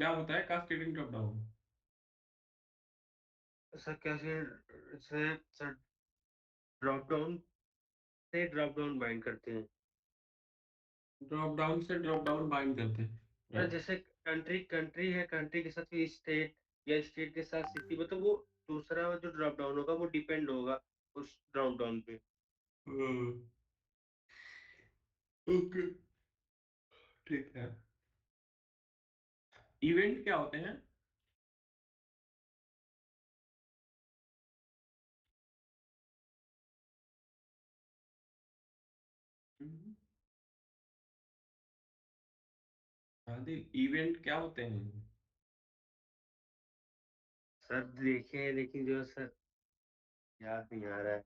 क्या होता है कास्केडिंग ड्रॉप डाउन? सर कैसे सर ड्रॉप डाउन से ड्रॉप डाउन बाइंड करते हैं। ड्रॉप डाउन से ड्रॉप डाउन बाइंड करते हैं, सर राइट? जैसे कंट्री कंट्री है, कंट्री के साथ फिर स्टेट, या स्टेट के साथ सिटी, मतलब वो दूसरा जो ड्रॉप डाउन होगा वो डिपेंड होगा उस ड्रॉप डाउन पे। ओके, ठीक है। इवेंट क्या होते हैं? हम्म, आदिल, इवेंट क्या होते हैं? सर देखे हैं लेकिन जो है सर याद नहीं आ रहा है।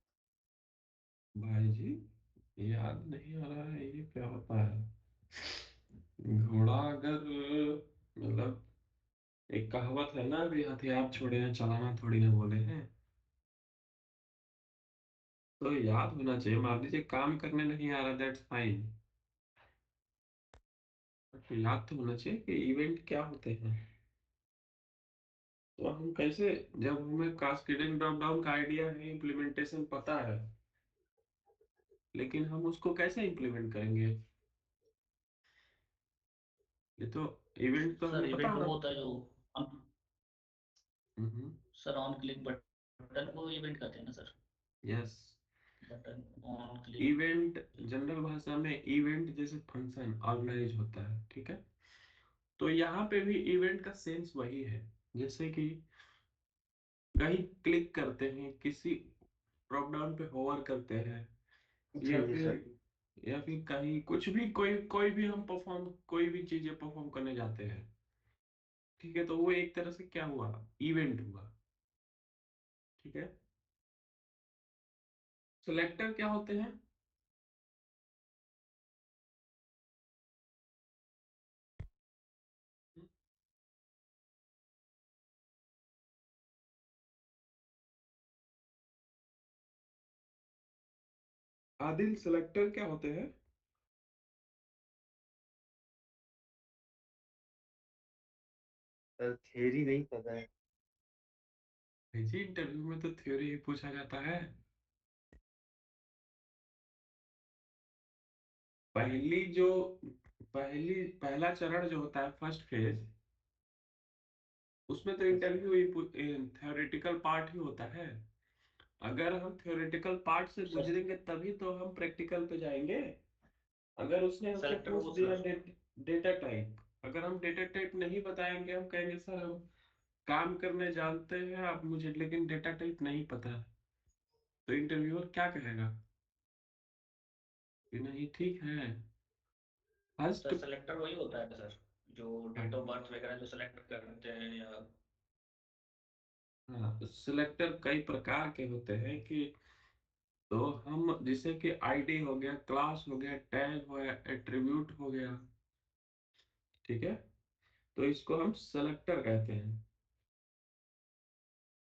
भाई जी, याद नहीं आ रहा है, ये क्या होता है? घोड़ा अगर, मतलब, एक कहावत है ना, भी हथियार छोड़े हैं चलाना थोड़ी ना बोले हैं। तो याद होना चाहिए, मान लीजिए काम करने नहीं आ रहा, दैट्स फाइन, बट याद तो होना चाहिए कि इवेंट क्या होते हैं। तो हम कैसे, जब हमें कास्केडिंग ड्रॉप डाउन का आइडिया है, इम्प्लीमेंटेशन पता है, लेकिन हम उसको कैसे इम्प्लीमेंट करेंगे? ये तो इवेंट तो सर हमें पता इवेंट वो होना। होता है जो हम्म। सर ऑन क्लिक बटन को इवेंट कहते हैं ना sir. Yes. Button on click. Event, general भाषा में इवेंट जैसे फंक्शन ऑर्गेनाइज होता है, ठीक है? तो यहाँ पे भी इवेंट का सेंस वही है। जैसे कि कहीं क्लिक करते हैं, किसी ड्रॉप डाउन पे होवर करते हैं, जी या जी फिर सर। कहीं कुछ भी, कोई कोई भी हम परफॉर्म, कोई भी चीजें परफॉर्म करने जाते हैं, ठीक है? तो वो एक तरह से क्या हुआ, इवेंट हुआ, ठीक है? सिलेक्टर क्या होते हैं? आदिल, सिलेक्टर क्या होते हैं? सर थ्योरी नहीं पता है। जी, इंटरव्यू में तो थ्योरी ही पूछा जाता है। पहली जो पहला चरण जो होता है, फर्स्ट फेज, उसमें तो इंटरव्यू ही, थ्योरेटिकल पार्ट ही होता है। अगर हम थ्योरेटिकल पार्ट से सर गुजरेंगे तभी तो हम प्रैक्टिकल पे जाएंगे। अगर उसने हमसे सेलेक्टर पूछ वो दिया सर। डेटा टाइप, अगर हम डेटा टाइप नहीं बताएंगे, हम कहेंगे सर हम काम करने जानते हैं आप मुझे, लेकिन डेटा टाइप नहीं पता, तो इंटरव्यूअर क्या कहेगा कि नहीं ठीक है, फर्स्ट। सर सेलेक्टर वही होता है सर, जो डेट ऑफ बर्थ वगैरह जो सेलेक्ट करते हैं या। हाँ, सिलेक्टर कई प्रकार के होते हैं कि, तो हम जैसे कि आईडी हो गया, क्लास हो गया, टैग हो गया, एट्रीब्यूट हो गया, ठीक है? तो इसको हम सेलेक्टर कहते हैं।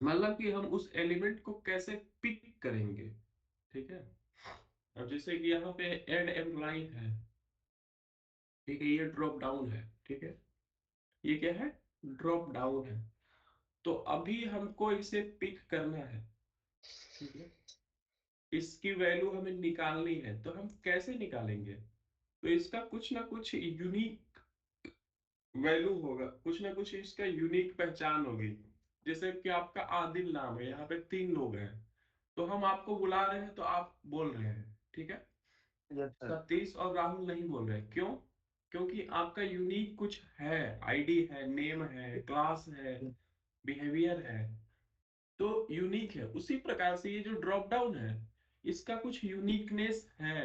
मतलब कि हम उस एलिमेंट को कैसे पिक करेंगे, ठीक है? अब जैसे कि यहाँ पे ऐड एम्प्लॉय है, ठीक है, ये ड्रॉप डाउन है, ठीक है? ये क्या है? ड्रॉप डाउन है। तो अभी हमको इसे पिक करना है, ठीक है? इसकी वैल्यू हमें निकालनी है, तो हम कैसे निकालेंगे? तो इसका कुछ ना कुछ यूनिक वैल्यू होगा, कुछ ना कुछ इसका यूनिक पहचान होगी। जैसे कि आपका आदिल नाम है, यहाँ पे 3 लोग हैं, तो हम आपको बुला रहे हैं तो आप बोल रहे हैं, ठीक है? Yes sir. सतीश और राहुल नहीं बोल रहे, क्यों? क्योंकि आपका यूनिक कुछ है, आईडी है, नेम है, क्लास है, बिहेवियर है, तो यूनिक है। उसी प्रकार से ये जो ड्रॉप डाउन है, इसका कुछ यूनिकनेस है।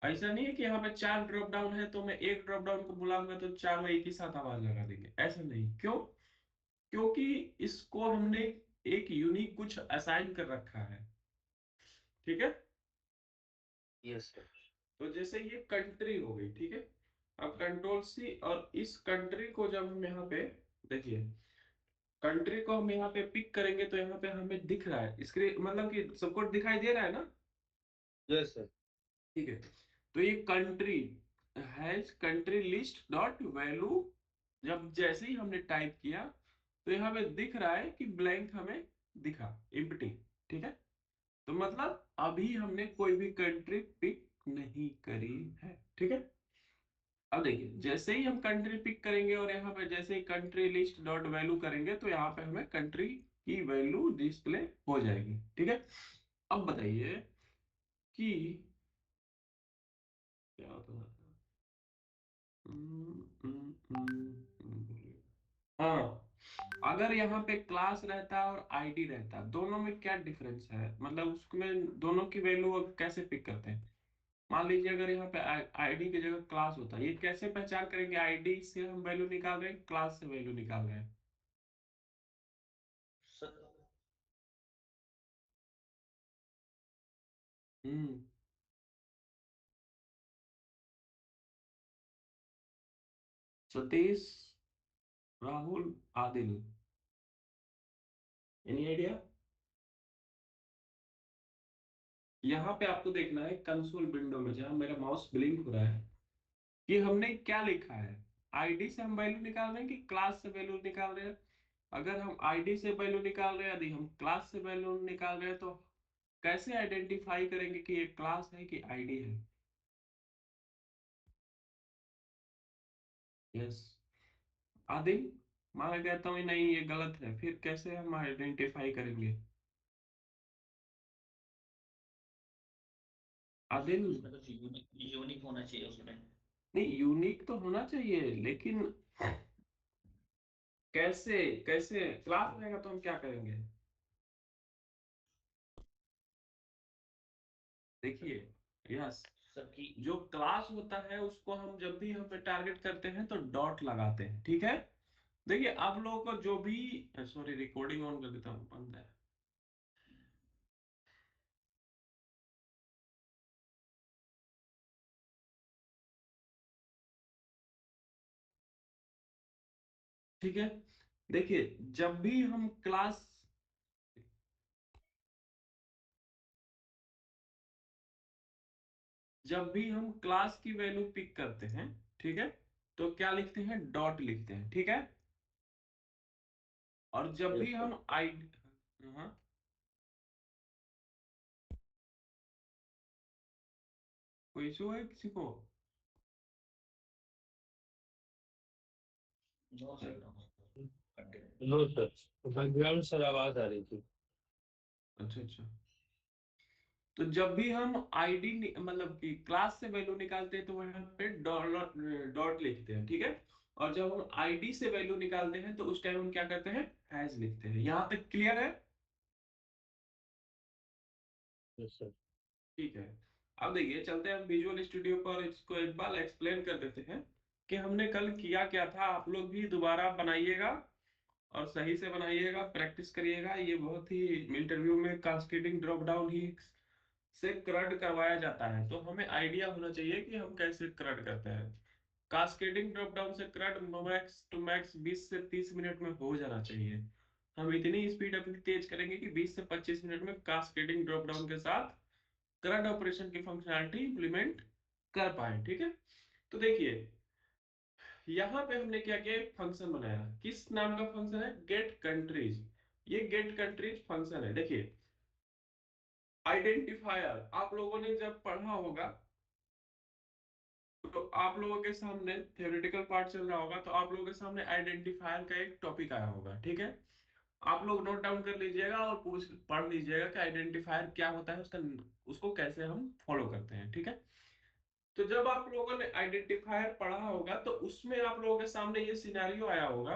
ऐसा नहीं है कि यहाँ पे 4 ड्रॉप डाउन है तो मैं एक ड्रॉप डाउन को बुलाऊंगा तो चारों एक ही साथ आवाज लगा देंगे, ऐसा नहीं। क्यों? क्योंकि इसको हमने एक यूनिक कुछ असाइन कर रखा है, ठीक है? Yes sir. तो जैसे ये कंट्री हो गई, ठीक है? अब कंट्रोल सी, और इस कंट्री को जब हम यहाँ पे देखिए, कंट्री को हम यहाँ पे पिक करेंगे तो यहाँ पे हमें दिख रहा है स्क्रीन, मतलब कि सबको दिखाई दे रहा है ना? Yes sir. ठीक है। तो ये country has country list dot value जब जैसे ही हमने टाइप किया तो यहाँ पे दिख रहा है कि ब्लैंक हमें दिखा, एम्प्टी। ठीक है, तो मतलब अभी हमने कोई भी कंट्री पिक नहीं करी है। ठीक है, अब देखिए जैसे ही हम कंट्री पिक करेंगे और यहाँ पे जैसे ही कंट्री लिस्ट डॉट वैल्यू करेंगे तो यहाँ पे हमें कंट्री की वैल्यू डिस्प्ले हो जाएगी। ठीक है, अब बताइए कि क्या होता है। हाँ, अगर यहाँ पे क्लास रहता और आईडी रहता, दोनों में क्या डिफरेंस है, मतलब उसमें दोनों की वैल्यू कैसे पिक करते हैं। मान लीजिए अगर यहाँ पे आईडी की जगह क्लास होता, ये कैसे पहचान करेंगे आईडी से हम वैल्यू निकाल रहे हैं, क्लास से वैल्यू निकाल रहे हैं। Sir hmm. Satish, Rahul, Adil, any idea. यहाँ पे आपको देखना है कंसोल विंडो में जहां मेरा माउस ब्लिंक हो रहा है कि हमने क्या लिखा है। आईडी से हम वैल्यू निकाल रहे हैं कि क्लास से वैल्यू निकाल रहे हैं। अगर हम आईडी से वैल्यू निकाल रहे हैं, यदि हम क्लास से वैल्यू निकाल रहे हैं, तो कैसे आइडेंटिफाई करेंगे कि ये क्लास है कि आईडी है। यस, आदिल, मैं कहता हूँ नहीं ये गलत है, फिर कैसे हम आइडेंटिफाई करेंगे। आदिल, उसमें कुछ यूनिक यूनिक होना चाहिए उसमें। नहीं यूनिक तो होना चाहिए, लेकिन कैसे, कैसे क्लास रहेगा तो हम क्या करेंगे। देखिए, यस, सबकी जो क्लास होता है उसको हम जब भी हम पे टारगेट करते हैं तो डॉट लगाते हैं। ठीक है, देखिए आप लोगों को जो भी, सॉरी रिकॉर्डिंग ऑन कर देता हूँ, बंद है। ठीक है, देखिए जब भी हम क्लास, जब भी हम क्लास की वैल्यू पिक करते हैं, ठीक है, तो क्या लिखते हैं, डॉट लिखते हैं। ठीक है, और जब भी यस सर। हम आई, हाँ, कोई इशू है किसी को। No sir no. Continue. No sir, background sir आवाज आ रही थी। अच्छा अच्छा, तो जब भी हम आईडी मतलब कि क्लास से वैल्यू निकालते हैं तो वहां पे डॉट डॉट लिखते हैं। ठीक है, और जब हम आईडी से वैल्यू निकालते हैं तो उस टाइम हम क्या करते हैं, हैज लिखते हैं। यहाँ तक क्लियर है। Yes sir. ठीक है, अब देखिए चलते हैं हम विजुअल स्टूडियो पर, इसको एक बार एक्सप्लेन कर देते हैं कि हमने कल किया क्या था। आप लोग भी दोबारा बनाइएगा और सही से बनाइएगा, प्रैक्टिस करिएगा। ये बहुत ही इंटरव्यू में कास्केडिंग ड्रॉप डाउन ही से क्रड करवाया जाता है, तो हमें आइडिया होना चाहिए कि हम कैसे क्रड करते हैं। कास्केडिंग ड्रॉप डाउन से क्रड मैक्स टू मैक्स 20 से 30 मिनट में हो जाना चाहिए। हम इतनी स्पीड अपनी तेज करेंगे कि 20 से 25 मिनट में कास्केडिंग ड्रॉप डाउन के साथ करंट ऑपरेशन की फंक्शनैलिटी इंप्लीमेंट कर पाए। ठीक है, तो देखिए यहाँ पे हमने क्या किया, एक फंक्शन बनाया। किस नाम का फंक्शन है, गेट कंट्रीज। ये गेट कंट्रीज फंक्शन है। देखिए आइडेंटिफायर आप लोगों ने जब पढ़ा होगा तो आप लोगों के सामने थ्योरेटिकल पार्ट चल रहा होगा, तो आप लोगों के सामने आइडेंटिफायर का एक टॉपिक आया होगा। ठीक है, आप लोग नोट डाउन कर लीजिएगा और पूछ पढ़ लीजिएगा कि आइडेंटिफायर क्या होता है, उसका उसको कैसे हम फॉलो करते हैं। ठीक है, तो जब आप लोगों ने आइडेंटिफायर पढ़ा होगा तो उसमें आप लोगों के सामने ये सिनेरियो आया होगा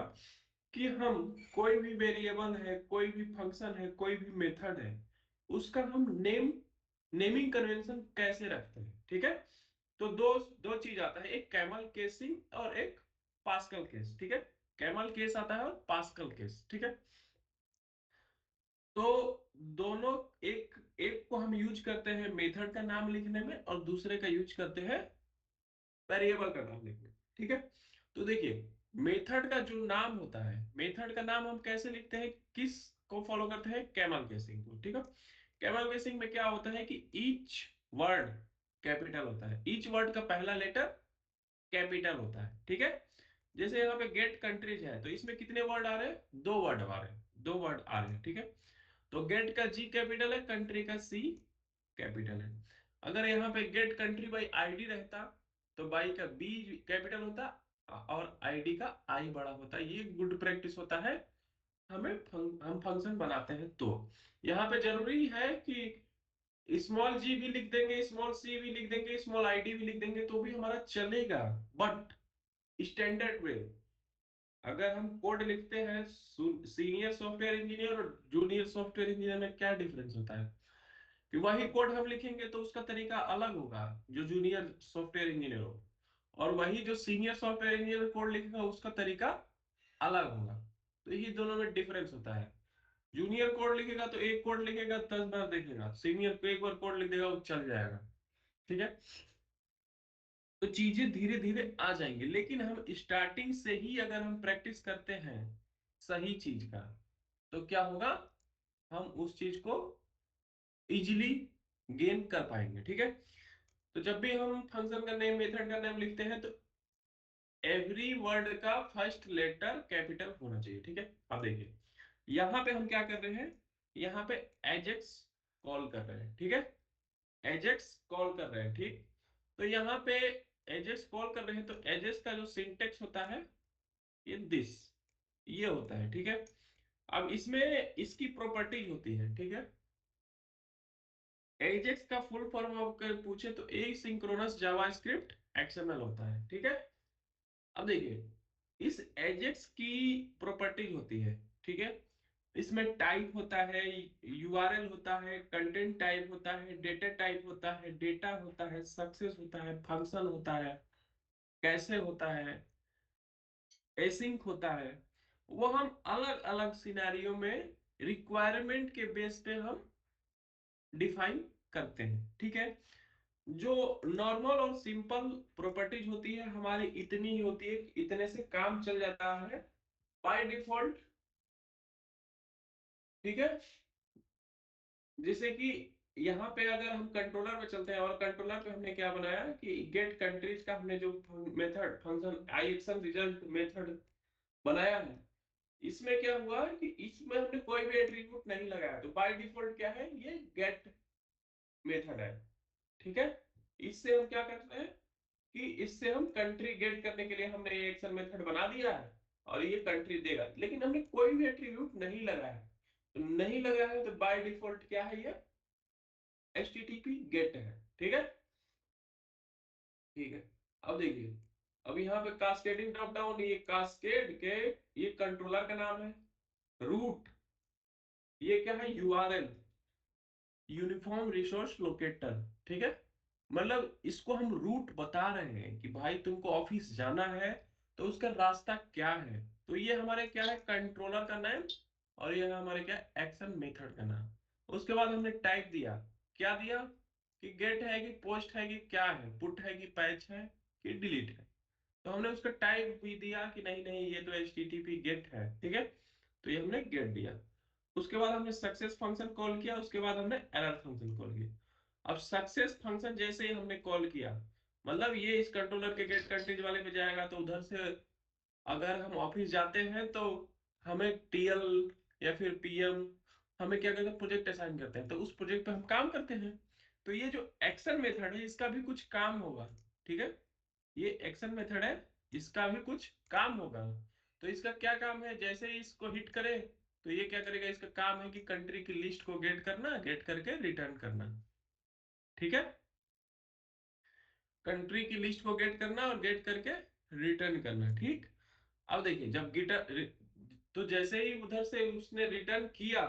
कि हम कोई भी वेरिएबल है, कोई भी फंक्शन है, कोई भी मेथड है, उसका हम नेमिंग कन्वेंशन कैसे रखते हैं। ठीक है, तो दो दो चीज आता है, एक कैमल केसिंग और एक पास्कल केस। ठीक है, कैमल केस आता है और पास्कल केस। ठीक है, तो दोनों, एक एक को हम यूज करते हैं मेथड का नाम लिखने में और दूसरे का यूज करते हैं वेरिएबल का नाम लिखने में। ठीक है, तो देखिए मेथड का जो नाम होता है, मेथड का नाम हम कैसे लिखते हैं, किस को फॉलो करते हैं, कैमल केसिंग को। ठीक है, कैमल केसिंग में क्या होता है कि ईच वर्ड कैपिटल होता है, ईच वर्ड का पहला लेटर कैपिटल होता है। ठीक है, जैसे यहाँ पे गेट कंट्रीज है, तो इसमें कितने वर्ड आ रहे हैं? 2 वर्ड आ रहे हैं, 2 वर्ड आ रहे हैं, ठीक है। तो गेट का जी कैपिटल है, कंट्री का सी कैपिटल है। अगर यहाँ पे गेट कंट्री बाई आईडी रहता तो बाई का बी कैपिटल होता और आईडी का आई बड़ा होता। ये गुड प्रैक्टिस होता है हम फंक्शन बनाते हैं तो। यहाँ पे जरूरी है कि स्मॉल जी भी लिख देंगे, स्मॉल सी भी लिख देंगे, स्मॉल आईडी भी लिख देंगे तो भी हमारा चलेगा, बट स्टैंडर्ड वे। अगर हम कोड लिखते हैं, सीनियर सॉफ्टवेयर इंजीनियर और जूनियर सॉफ्टवेयर इंजीनियर में क्या डिफरेंस होता है कि वही कोड हम लिखेंगे तो उसका तरीका अलग होगा जो जूनियर सॉफ्टवेयर इंजीनियर हो, और वही जो सीनियर सॉफ्टवेयर इंजीनियर कोड लिखेगा उसका तरीका अलग होगा। तो ये दोनों में डिफरेंस होता है। जूनियर कोड लिखेगा तो एक कोड लिखेगा 10 बार देखेगा, सीनियर को एक बार कोड लिख देगा वो चल जाएगा, ठीक है। तो चीजें धीरे धीरे आ जाएंगी, लेकिन हम स्टार्टिंग से ही अगर हम प्रैक्टिस करते हैं सही चीज का तो क्या होगा, हम उस चीज को इजीली गेन कर पाएंगे, ठीक है। तो जब भी हम फंक्शन का नेम, मेथड का नेम लिखते हैं तो एवरी वर्ड का फर्स्ट लेटर कैपिटल होना चाहिए, ठीक है। अब देखिए यहाँ पे हम क्या कर रहे हैं, यहाँ पे एजेक्स कॉल कर रहे हैं, ठीक है। एजेक्स कॉल कर रहे हैं, ठीक। तो यहाँ पे एजेक्स कॉल कर रहे हैं तो एजेक्स का जो सिंटेक्स होता है ये दिस, ये होता है, ठीक है। अब इसमें इसकी प्रॉपर्टीज होती है, ठीक है। एजेक्स का फुल फॉर्म अगर पूछे तो एसिंक्रोनस जावास्क्रिप्ट एक्सएमएल होता है, ठीक है। अब देखिए इस एजेक्स की प्रॉपर्टीज होती है, ठीक है। इसमें टाइप होता है, यूआरएल होता है, कंटेंट टाइप होता है, डेटा टाइप होता है, डेटा होता है, सक्सेस होता है, फंक्शन होता है, कैसे होता है, एसिंक होता है। वो हम अलग अलग सिनेरियो में रिक्वायरमेंट के बेस पे हम डिफाइन करते हैं, ठीक है। जो नॉर्मल और सिंपल प्रॉपर्टीज होती है हमारी इतनी ही होती है कि इतने से काम चल जाता है बाय डिफॉल्ट, ठीक है। जैसे कि यहाँ पे अगर हम कंट्रोलर में चलते हैं और कंट्रोलर पे हमने क्या बनाया कि गेट कंट्रीज का हमने जो मेथड फंक्शन आई एक्शन रिजल्ट मेथड बनाया है, इसमें क्या हुआ कि इसमें हमने कोई भी एट्रीब्यूट नहीं लगाया तो बाय डिफॉल्ट क्या है, ये गेट मेथड है, ठीक है। इससे हम क्या करते हैं कि इससे हम कंट्री गेट करने के लिए हमने ये एक्शन मेथड बना दिया है और ये कंट्री देगा, लेकिन हमने कोई भी एट्रीब्यूट नहीं लगाया है। तो नहीं लगाया है तो बाय डिफॉल्ट क्या है, ये HTTP गेट है, ठीक है। ठीक है, अब देखिए अब यहाँ पे कास्केडिंग ड्रॉप डाउन, ये कास्केड के ये कंट्रोलर का नाम है। रूट ये क्या है, यूआरएल यूनिफॉर्म रिसोर्स लोकेटर, ठीक है। मतलब इसको हम रूट बता रहे हैं कि भाई तुमको ऑफिस जाना है तो उसका रास्ता क्या है। तो ये हमारे क्या है, कंट्रोलर का नाम, और ये हमारे क्या एक्शन मेथड का नाम। उसके बाद हमने टाइप दिया, क्या दिया कि गेट है कि पोस्ट है कि क्या है, पुट है कि पैच है कि डिलीट है। तो हमने उसका टाइप भी दिया कि नहीं नहीं ये तो HTTP गेट है, ठीक है। तो ये हमने गेट दिया। उसके बाद हमने सक्सेस फंक्शन कॉल किया, उसके बाद हमने एरर फंक्शन कॉल किया। अब सक्सेस फंक्शन जैसे ही हमने कॉल किया, मतलब ये इस कंट्रोलर के गेट कंट्रीज वाले पे जाएगा तो उधर से अगर हम ऑफिस जाते हैं तो हमें टीएल या फिर पीएम हमें क्या कहते हैं प्रोजेक्ट असाइन करते हैं, तो उस प्रोजेक्ट पे हम काम करते हैं। तो ये जो एक्शन मेथड है इसका भी कुछ काम होगा, ठीक है। ये एक्शन मेथड है, इसका भी कुछ काम होगा। तो इसका क्या काम है, जैसे ही इसको हिट करे तो ये क्या करेगा, इसका काम है कि कंट्री की लिस्ट को गेट करना, गेट करके रिटर्न करना, ठीक है। कंट्री की लिस्ट को गेट करना और गेट करके रिटर्न करना, ठीक। अब देखिए जब गिटर तो जैसे ही उधर से उसने रिटर्न किया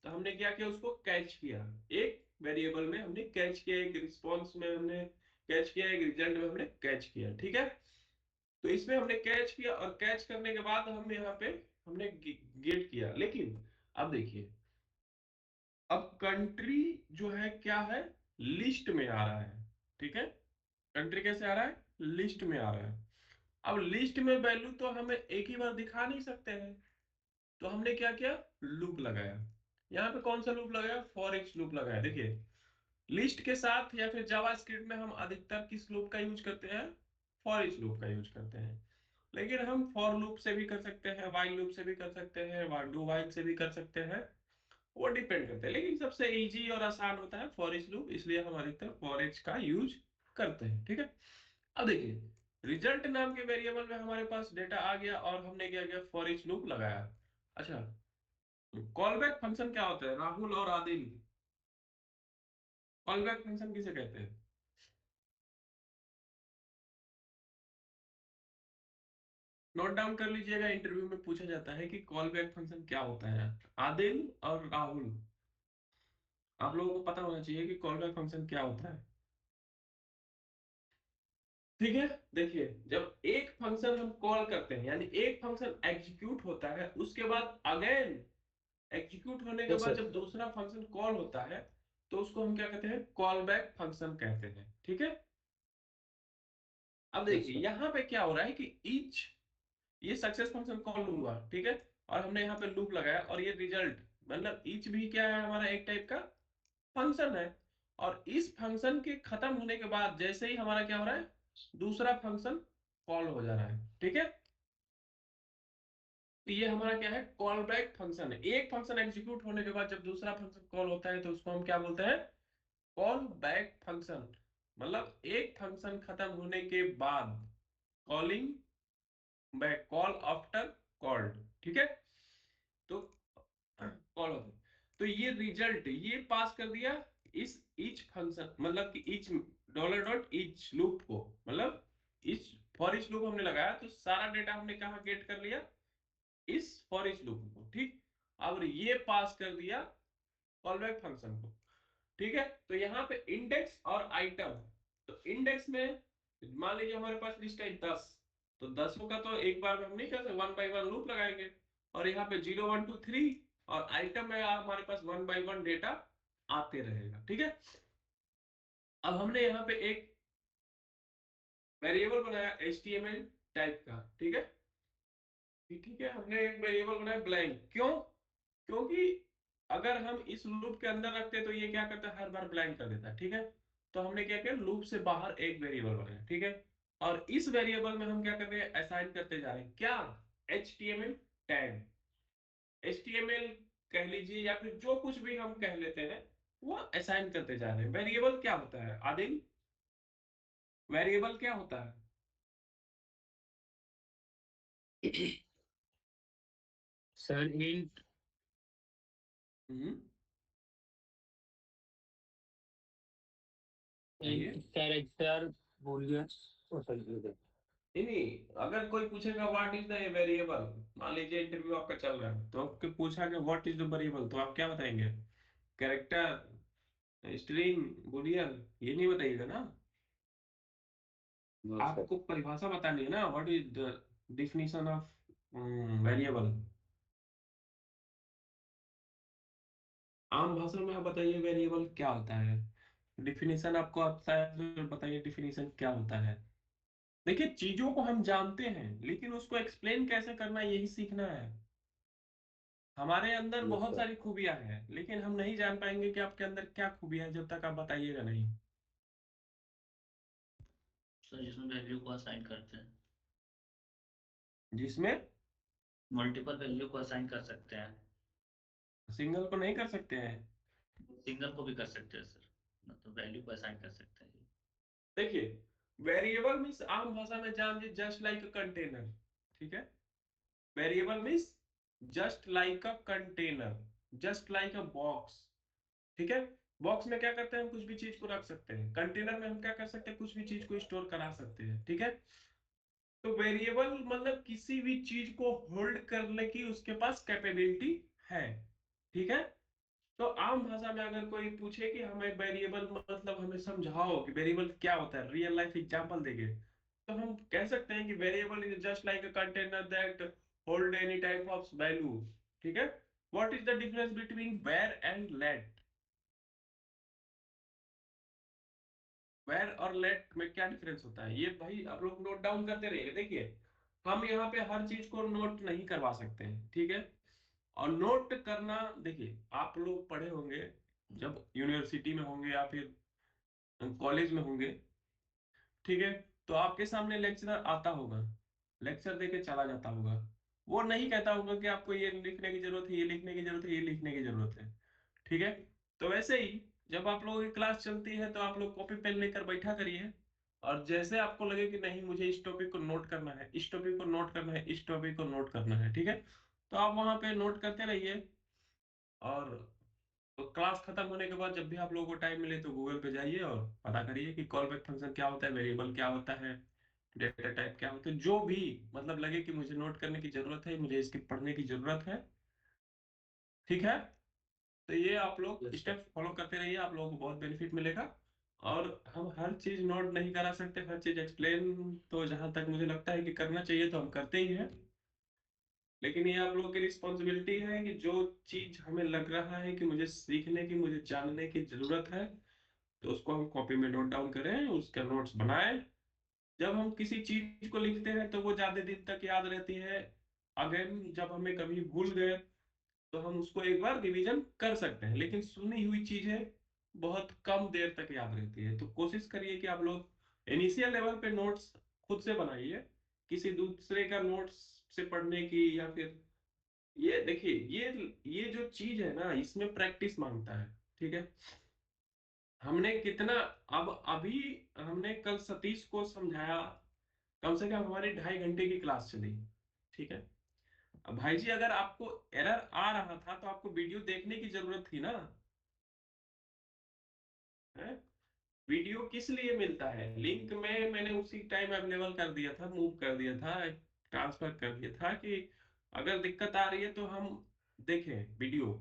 तो हमने क्या किया, उसको कैच किया। एक वेरिएबल में हमने कैच किया, एक रिस्पॉन्स में हमने कैच किया, एक रिजल्ट में हमने कैच किया, ठीक है। तो इसमें हमने कैच किया और कैच करने के बाद हम यहाँ पे हमने गेट किया, लेकिन अब देखिए अब कंट्री जो है क्या है, लिस्ट में आ रहा है, ठीक है। कंट्री कैसे आ रहा है, लिस्ट में आ रहा है। अब लिस्ट में वैल्यू तो हमें एक ही बार दिखा नहीं सकते हैं, तो हमने क्या किया, लूप लगाया। यहाँ पे कौन सा लूप लगाया, फॉर ईच लूप लगाया। देखिए लिस्ट के साथ या फिर जावास्क्रिप्ट में हम अधिकतर किस लूप का यूज करते हैं, फॉर ईच लूप का यूज करते हैं। लेकिन हम फॉर लूप से भी कर सकते हैं, वाइल लूप से भी कर सकते हैं, डू वाइल से भी कर सकते हैं, वो डिपेंड करता है। लेकिन सबसे इजी और आसान होता है फॉर ईच लूप, इसलिए हम अधिकतर फॉर ईच का यूज करते हैं। ठीक है, अब देखिए रिजल्ट नाम के वेरिएबल में हमारे पास डेटा आ गया और हमने क्या किया, फॉर ईच लूप लगाया। अच्छा, कॉल बैक फंक्शन क्या होता है राहुल और आदिल? कॉल बैक फंक्शन किसे कहते हैं? नोट डाउन कर लीजिएगा, इंटरव्यू में पूछा जाता है कि कॉल बैक फंक्शन क्या होता है। आदिल और राहुल, आप लोगों को पता होना चाहिए कि कॉल बैक फंक्शन क्या होता है। ठीक है, देखिए जब एक फंक्शन हम कॉल करते हैं यानी एक फंक्शन एग्जीक्यूट होता है, उसके बाद अगेन एग्जीक्यूट होने के यस बाद सर। जब दूसरा फंक्शन कॉल होता है तो उसको हम क्या कहते हैं, कॉल बैक फंक्शन कहते हैं। ठीक है, अब यस देखिए सर। यहाँ पे क्या हो रहा है कि ईच, ये सक्सेस फंक्शन कॉल हुआ, ठीक है, और हमने यहाँ पे लूप लगाया, और ये रिजल्ट मतलब ईच भी क्या है, हमारा एक टाइप का फंक्शन है। और इस फंक्शन के खत्म होने के बाद जैसे ही हमारा क्या हो रहा है, दूसरा फंक्शन कॉल हो जा रहा है। ठीक है, तो ये हमारा क्या है, कॉल बैक फंक्शन है। एक फंक्शन एग्जीक्यूट होने के बाद जब दूसरा फंक्शन कॉल होता है तो उसको हम क्या बोलते हैं, कॉल बैक फंक्शन। मतलब एक फंक्शन खत्म होने के बाद calling back, call after called. ठीक है, तो कॉल होता है, तो ये रिजल्ट ये पास कर दिया इस ईच फंक्शन, मतलब कि each dollar dot each loop को, मतलब इस फॉर ईच लूप हमने लगाया तो सारा डेटा हमने कहा गेट कर लिया, इस फॉर ईच लूप को। ठीक, अब ये पास कर दिया कॉल बैक फंक्शन को। ठीक है, तो यहाँ पे इंडेक्स और आइटम, तो इंडेक्स में मान लीजिए हमारे पास लिस्ट है 10, तो 10 का तो एक बार में हम नहीं कर सकते, वन बाई वन लूप लगाएंगे। और यहाँ पे 0 1 2 3, और आइटम में हमारे पास वन बाई वन डेटा आते रहेगा। ठीक है, अब हमने यहाँ पे एक वेरिएबल बनाया HTML टाइप का। ठीक है, ठीक है, हमने एक वेरिएबल बनाया ब्लैंक, क्यों? क्योंकि अगर हम इस लूप के अंदर रखते तो ये क्या करता है, हर बार ब्लैंक कर देता है। ठीक है, तो हमने क्या किया, लूप से बाहर एक वेरिएबल बनाया। ठीक है, और इस वेरिएबल में हम क्या कर रहे हैं, असाइन करते जा रहे हैं क्या, HTML टैग। HTML कह लीजिए या फिर जो कुछ भी हम कह लेते हैं वो असाइन करते जा रहे हैं। वेरिएबल क्या होता है आदिल, वेरिएबल क्या होता है? सर इंट हम्म, इंट कहिए। Character boolean. Oh sorry. नहीं नहीं, अगर कोई पूछेगा व्हाट इज द वेरिएबल, मान लीजिए इंटरव्यू आपका चल रहा है तो आपके पूछा कि व्हाट इज द वेरिएबल, तो आप क्या बताएंगे, कैरेक्टर, स्ट्रिंग, बुलियन, ये नहीं बताइएगा ना। No sir. आपको परिभाषा बतानी है ना, what is the definition of variable. आम भाषा में आप बताइए वेरिएबल क्या होता है, डिफिनीशन आपको आता है तो बताइए डिफिनीशन क्या होता है। देखिए चीजों को हम जानते हैं लेकिन उसको एक्सप्लेन कैसे करना यही सीखना है। हमारे अंदर यस बहुत सर। सारी खूबियां हैं लेकिन हम नहीं जान पाएंगे कि आपके अंदर क्या खूबियां हैं जब तक आप बताइएगा नहीं। सर जिसमें वैल्यू को असाइन करते हैं, जिसमें मल्टीपल वैल्यू को असाइन कर सकते हैं। सिंगल को नहीं कर सकते हैं। सिंगल को भी कर सकते हैं सर, मतलब वैल्यू को असाइन कर सकते हैं। देखिए वेरिएबल मीन्स आम भाषा में जान लीजिए जस्ट लाइक अ कंटेनर। ठीक है, variable means just like a container, just like a box. ठीक है, बॉक्स में क्या करते हैं, हम कुछ भी चीज को रख सकते हैं, कंटेनर में हम क्या कर सकते हैं, कुछ भी चीज को स्टोर करा सकते हैं। ठीक है, तो वेरिएबल मतलब किसी भी चीज को होल्ड करने की उसके पास कैपेबिलिटी है। ठीक है, तो आम भाषा में अगर कोई पूछे कि हमें वेरिएबल मतलब हमें समझाओ कि वेरिएबल क्या होता है, रियल लाइफ एग्जांपल देंगे, तो हम कह सकते हैं कि variable is just like a container that hold any type of value. ठीक है, what is the difference between var and let, var और लेट में क्या डिफरेंस होता है, ये भाई आप लोग नोट डाउन करते रहिए। देखिए हम यहाँ पे हर चीज को नोट नहीं करवा सकते हैं। ठीक है, और नोट करना, देखिए आप लोग पढ़े होंगे जब यूनिवर्सिटी में होंगे या फिर कॉलेज में होंगे, ठीक है, तो आपके सामने लेक्चरर आता होगा, लेक्चर देके चला जाता होगा, वो नहीं कहता होगा कि आपको ये लिखने की जरूरत है, ये लिखने की जरूरत है, ये लिखने की जरूरत है। ठीक है। तो वैसे ही जब आप लोगों की क्लास चलती है तो आप लोग कॉपी पेन लेकर बैठा करिए, और जैसे आपको लगे कि नहीं मुझे इस टॉपिक को नोट करना है, इस टॉपिक को नोट करना है, इस टॉपिक को नोट करना है, ठीक है, तो आप वहां पे नोट करते रहिए। और तो क्लास खत्म होने के बाद जब भी आप लोगों को टाइम मिले तो गूगल पे जाइए और पता करिए कि कॉल बैक फंक्शन क्या होता है, वेरिएबल क्या होता है, डेटा टाइप क्या होता है, जो भी मतलब लगे कि मुझे नोट करने की जरूरत है, मुझे इसकी पढ़ने की जरूरत है। ठीक है। तो ये आप लोग यस सर। स्टेप फॉलो करते रहिए, आप लोगों को बहुत बेनिफिट मिलेगा। और हम हर चीज नोट नहीं करा सकते, हर चीज एक्सप्लेन तो जहां तक मुझे लगता है कि करना चाहिए तो हम करते ही हैं, लेकिन ये आप लोगों की रिस्पॉन्सिबिलिटी है कि जो चीज हमें लग रहा है कि मुझे सीखने की, मुझे जानने की जरूरत है, तो उसको हम कॉपी में नोट डाउन करें, उसका नोट्स बनाएं। जब हम किसी चीज को लिखते हैं तो वो ज्यादा दिन तक याद रहती है। अगेन जब हमें कभी भूल गए तो हम उसको एक बार रिवीजन कर सकते हैं, लेकिन सुनी हुई चीजें बहुत कम देर तक याद रहती है। तो कोशिश करिए कि आप लोग इनिशियल लेवल पे नोट्स खुद से बनाइए, किसी दूसरे का नोट्स से पढ़ने की, या फिर ये देखिए, ये जो चीज है ना, इसमें प्रैक्टिस मांगता है। ठीक है। हमने कितना, अब अभी हमने कल सतीश को समझाया, कम से कम हमारी 2.5 घंटे की क्लास चली। ठीक है। अब भाई जी अगर आपको एरर आ रहा था तो आपको वीडियो देखने की जरूरत थी ना, है? वीडियो किस लिए मिलता है, लिंक में मैंने उसी टाइम अवेलेबल कर दिया था, मूव कर दिया था, ट्रांसफर कर दिया था कि अगर दिक्कत आ रही है तो हम देखें वीडियो।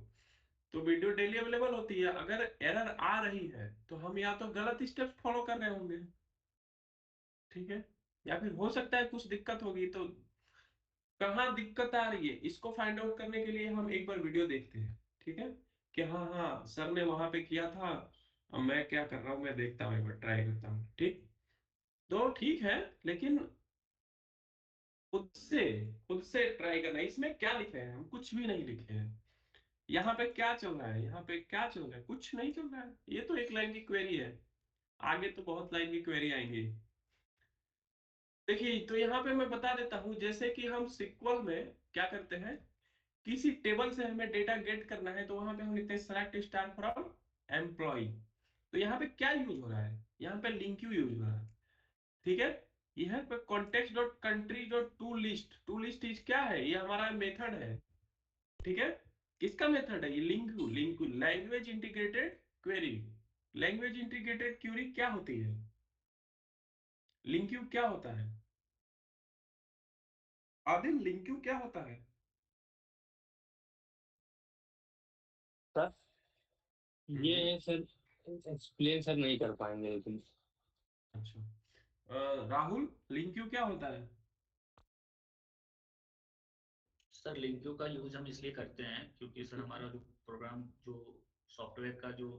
तो वीडियो डेली अवेलेबल होती है, अगर एरर आ रही है तो हम या तो गलत स्टेप्स फॉलो कर रहे होंगे। ठीक है। या फिर हो सकता है कुछ दिक्कत होगी, तो कहाँ दिक्कत आ रही है इसको फाइंड आउट करने के लिए हम एक बार वीडियो देखते हैं। ठीक है। कि हाँ हाँ सर ने वहां पे किया था, अब मैं क्या कर रहा हूँ, मैं देखता हूँ, एक बार ट्राई करता हूँ। ठीक। तो ठीक है, लेकिन खुद से खुद से ट्राई करना है। इसमें क्या लिखे हैं, हम कुछ भी नहीं लिखे हैं। यहाँ पे क्या चल रहा है, यहाँ पे क्या चल रहा है, कुछ नहीं चल रहा है, ये तो एक लाइन की क्वेरी है। आगे तो बहुत लाइन की क्वेरी आएंगी। देखिए, तो यहाँ पे मैं बता देता हूँ, जैसे कि हम सिक्वल में क्या करते हैं, किसी टेबल से हमें डेटा गेट करना है तो वहां पे हम लिखते हैं सेलेक्ट स्टार फ्रॉम एम्प्लॉय। तो यहाँ पे क्या यूज हो रहा है, यहाँ पे लिंक क्यू यूज हो रहा है। ठीक है। यहाँ पे context dot country dot to list, to list is क्या है, ये हमारा मेथड है। ठीक है। किसका मेथड है ये, link Q, link Q language integrated query. Language integrated query क्या होती है, लिंक क्यू क्या होता है, आदिल लिंक क्यू क्या होता है? सर हम्म। ये सर एक्सप्लेन सर नहीं कर पाएंगे लेकिन। अच्छा। राहुल लिंक क्यू क्या होता है? सर लिंक्यो का यूज हम इसलिए करते हैं क्योंकि सर हमारा जो प्रोग्राम जो सॉफ्टवेयर का जो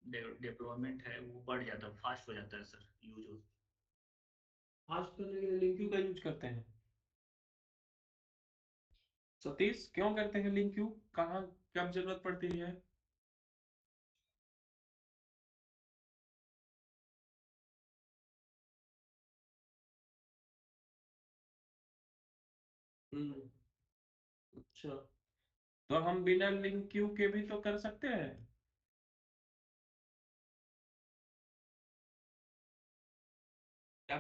डिप्लॉयमेंट है वो बढ़ जाता है, फास्ट हो जाता है सर यूज हो। आज करने के लिए लिंक क्यू का यूज करते हैं। सतीश क्यों करते हैं लिंक क्यू, कहाँ कब जरूरत पड़ती है? हम्म। अच्छा। तो हम बिना लिंक क्यू के भी तो कर सकते हैं। क्या?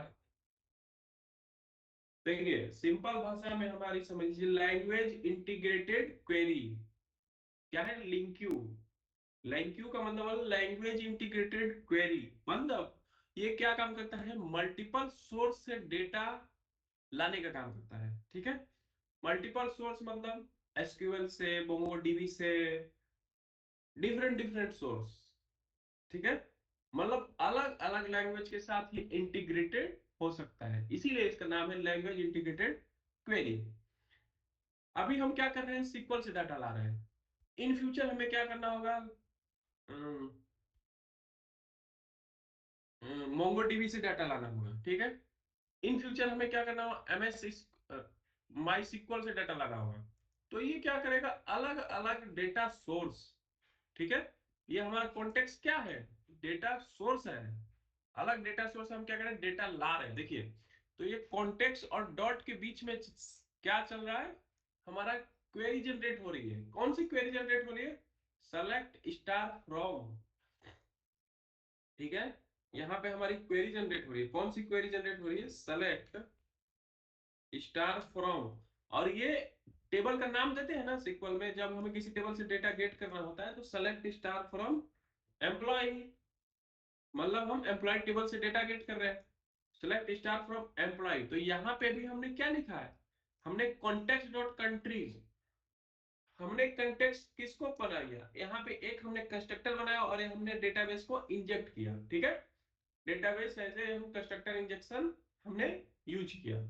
देखिए सिंपल भाषा में हमारी समझिए, लैंग्वेज इंटीग्रेटेड क्वेरी क्या है, लिंक क्यू। लिंक क्यू का मतलब लैंग्वेज इंटीग्रेटेड क्वेरी, मतलब ये क्या काम करता है, मल्टीपल सोर्स से डेटा लाने का काम करता है। ठीक है। मल्टीपल सोर्स मतलब एसक्यूएल से, मोंगोडीबी से, डिफरेंट डिफरेंट सोर्स। ठीक है। मतलब अलग अलग लैंग्वेज के साथ ये इंटीग्रेटेड हो सकता है, इसीलिए इसका नाम है लैंग्वेज इंटीग्रेटेड क्वेरी। अभी हम क्या कर रहे हैं, सीक्वल से डाटा ला रहे हैं। इन फ्यूचर हमें क्या करना होगा, मोंगोडीबी से डाटा लाना होगा। ठीक है। इन फ्यूचर हमें क्या करना होगा, एमएस माई सीक्वल से डाटा लाना होगा। तो ये क्या करेगा, अलग अलग डेटा सोर्स। ठीक है। ये हमारा कॉन्टेक्स्ट क्या है, डेटा सोर्स है। अलग डेटा सोर्स हम क्या करें, डेटा ला रहे हैं। देखिए तो ये कॉन्टेक्स्ट और डॉट के बीच में क्या चल रहा है, हमारा क्वेरी जनरेट हो रही है। कौन सी क्वेरी जनरेट हो रही है, सेलेक्ट स्टार फ्रॉम, ठीक है। यहाँ पे हमारी क्वेरी जनरेट हो रही है, कौन सी क्वेरी जनरेट हो रही है, सेलेक्ट स्टार फ्रॉम। और ये टेबल का नाम देते हैं ना SQL में, जब हमें किसी टेबल से डेटा गेट करना होता है तो सेलेक्ट स्टार फ्रॉम एम्प्लॉय, मतलब हम एम्प्लॉय टेबल से डेटा गेट कर रहे हैं, सेलेक्ट स्टार फ्रॉम एम्प्लॉय। तो यहाँ पे भी हमने क्या लिखा है, हमने कॉन्टेक्स्ट डॉट कंट्रीज, हमने कंटेक्स्ट किसको बनाया, यहाँ पे एक हमने कंस्ट्रक्टर बनाया और हमने डेटाबेस को इंजेक्ट किया, ठीक है। डेटाबेस ऐसे हम कंस्ट्रक्टर इंजेक्शन हमने यूज किया,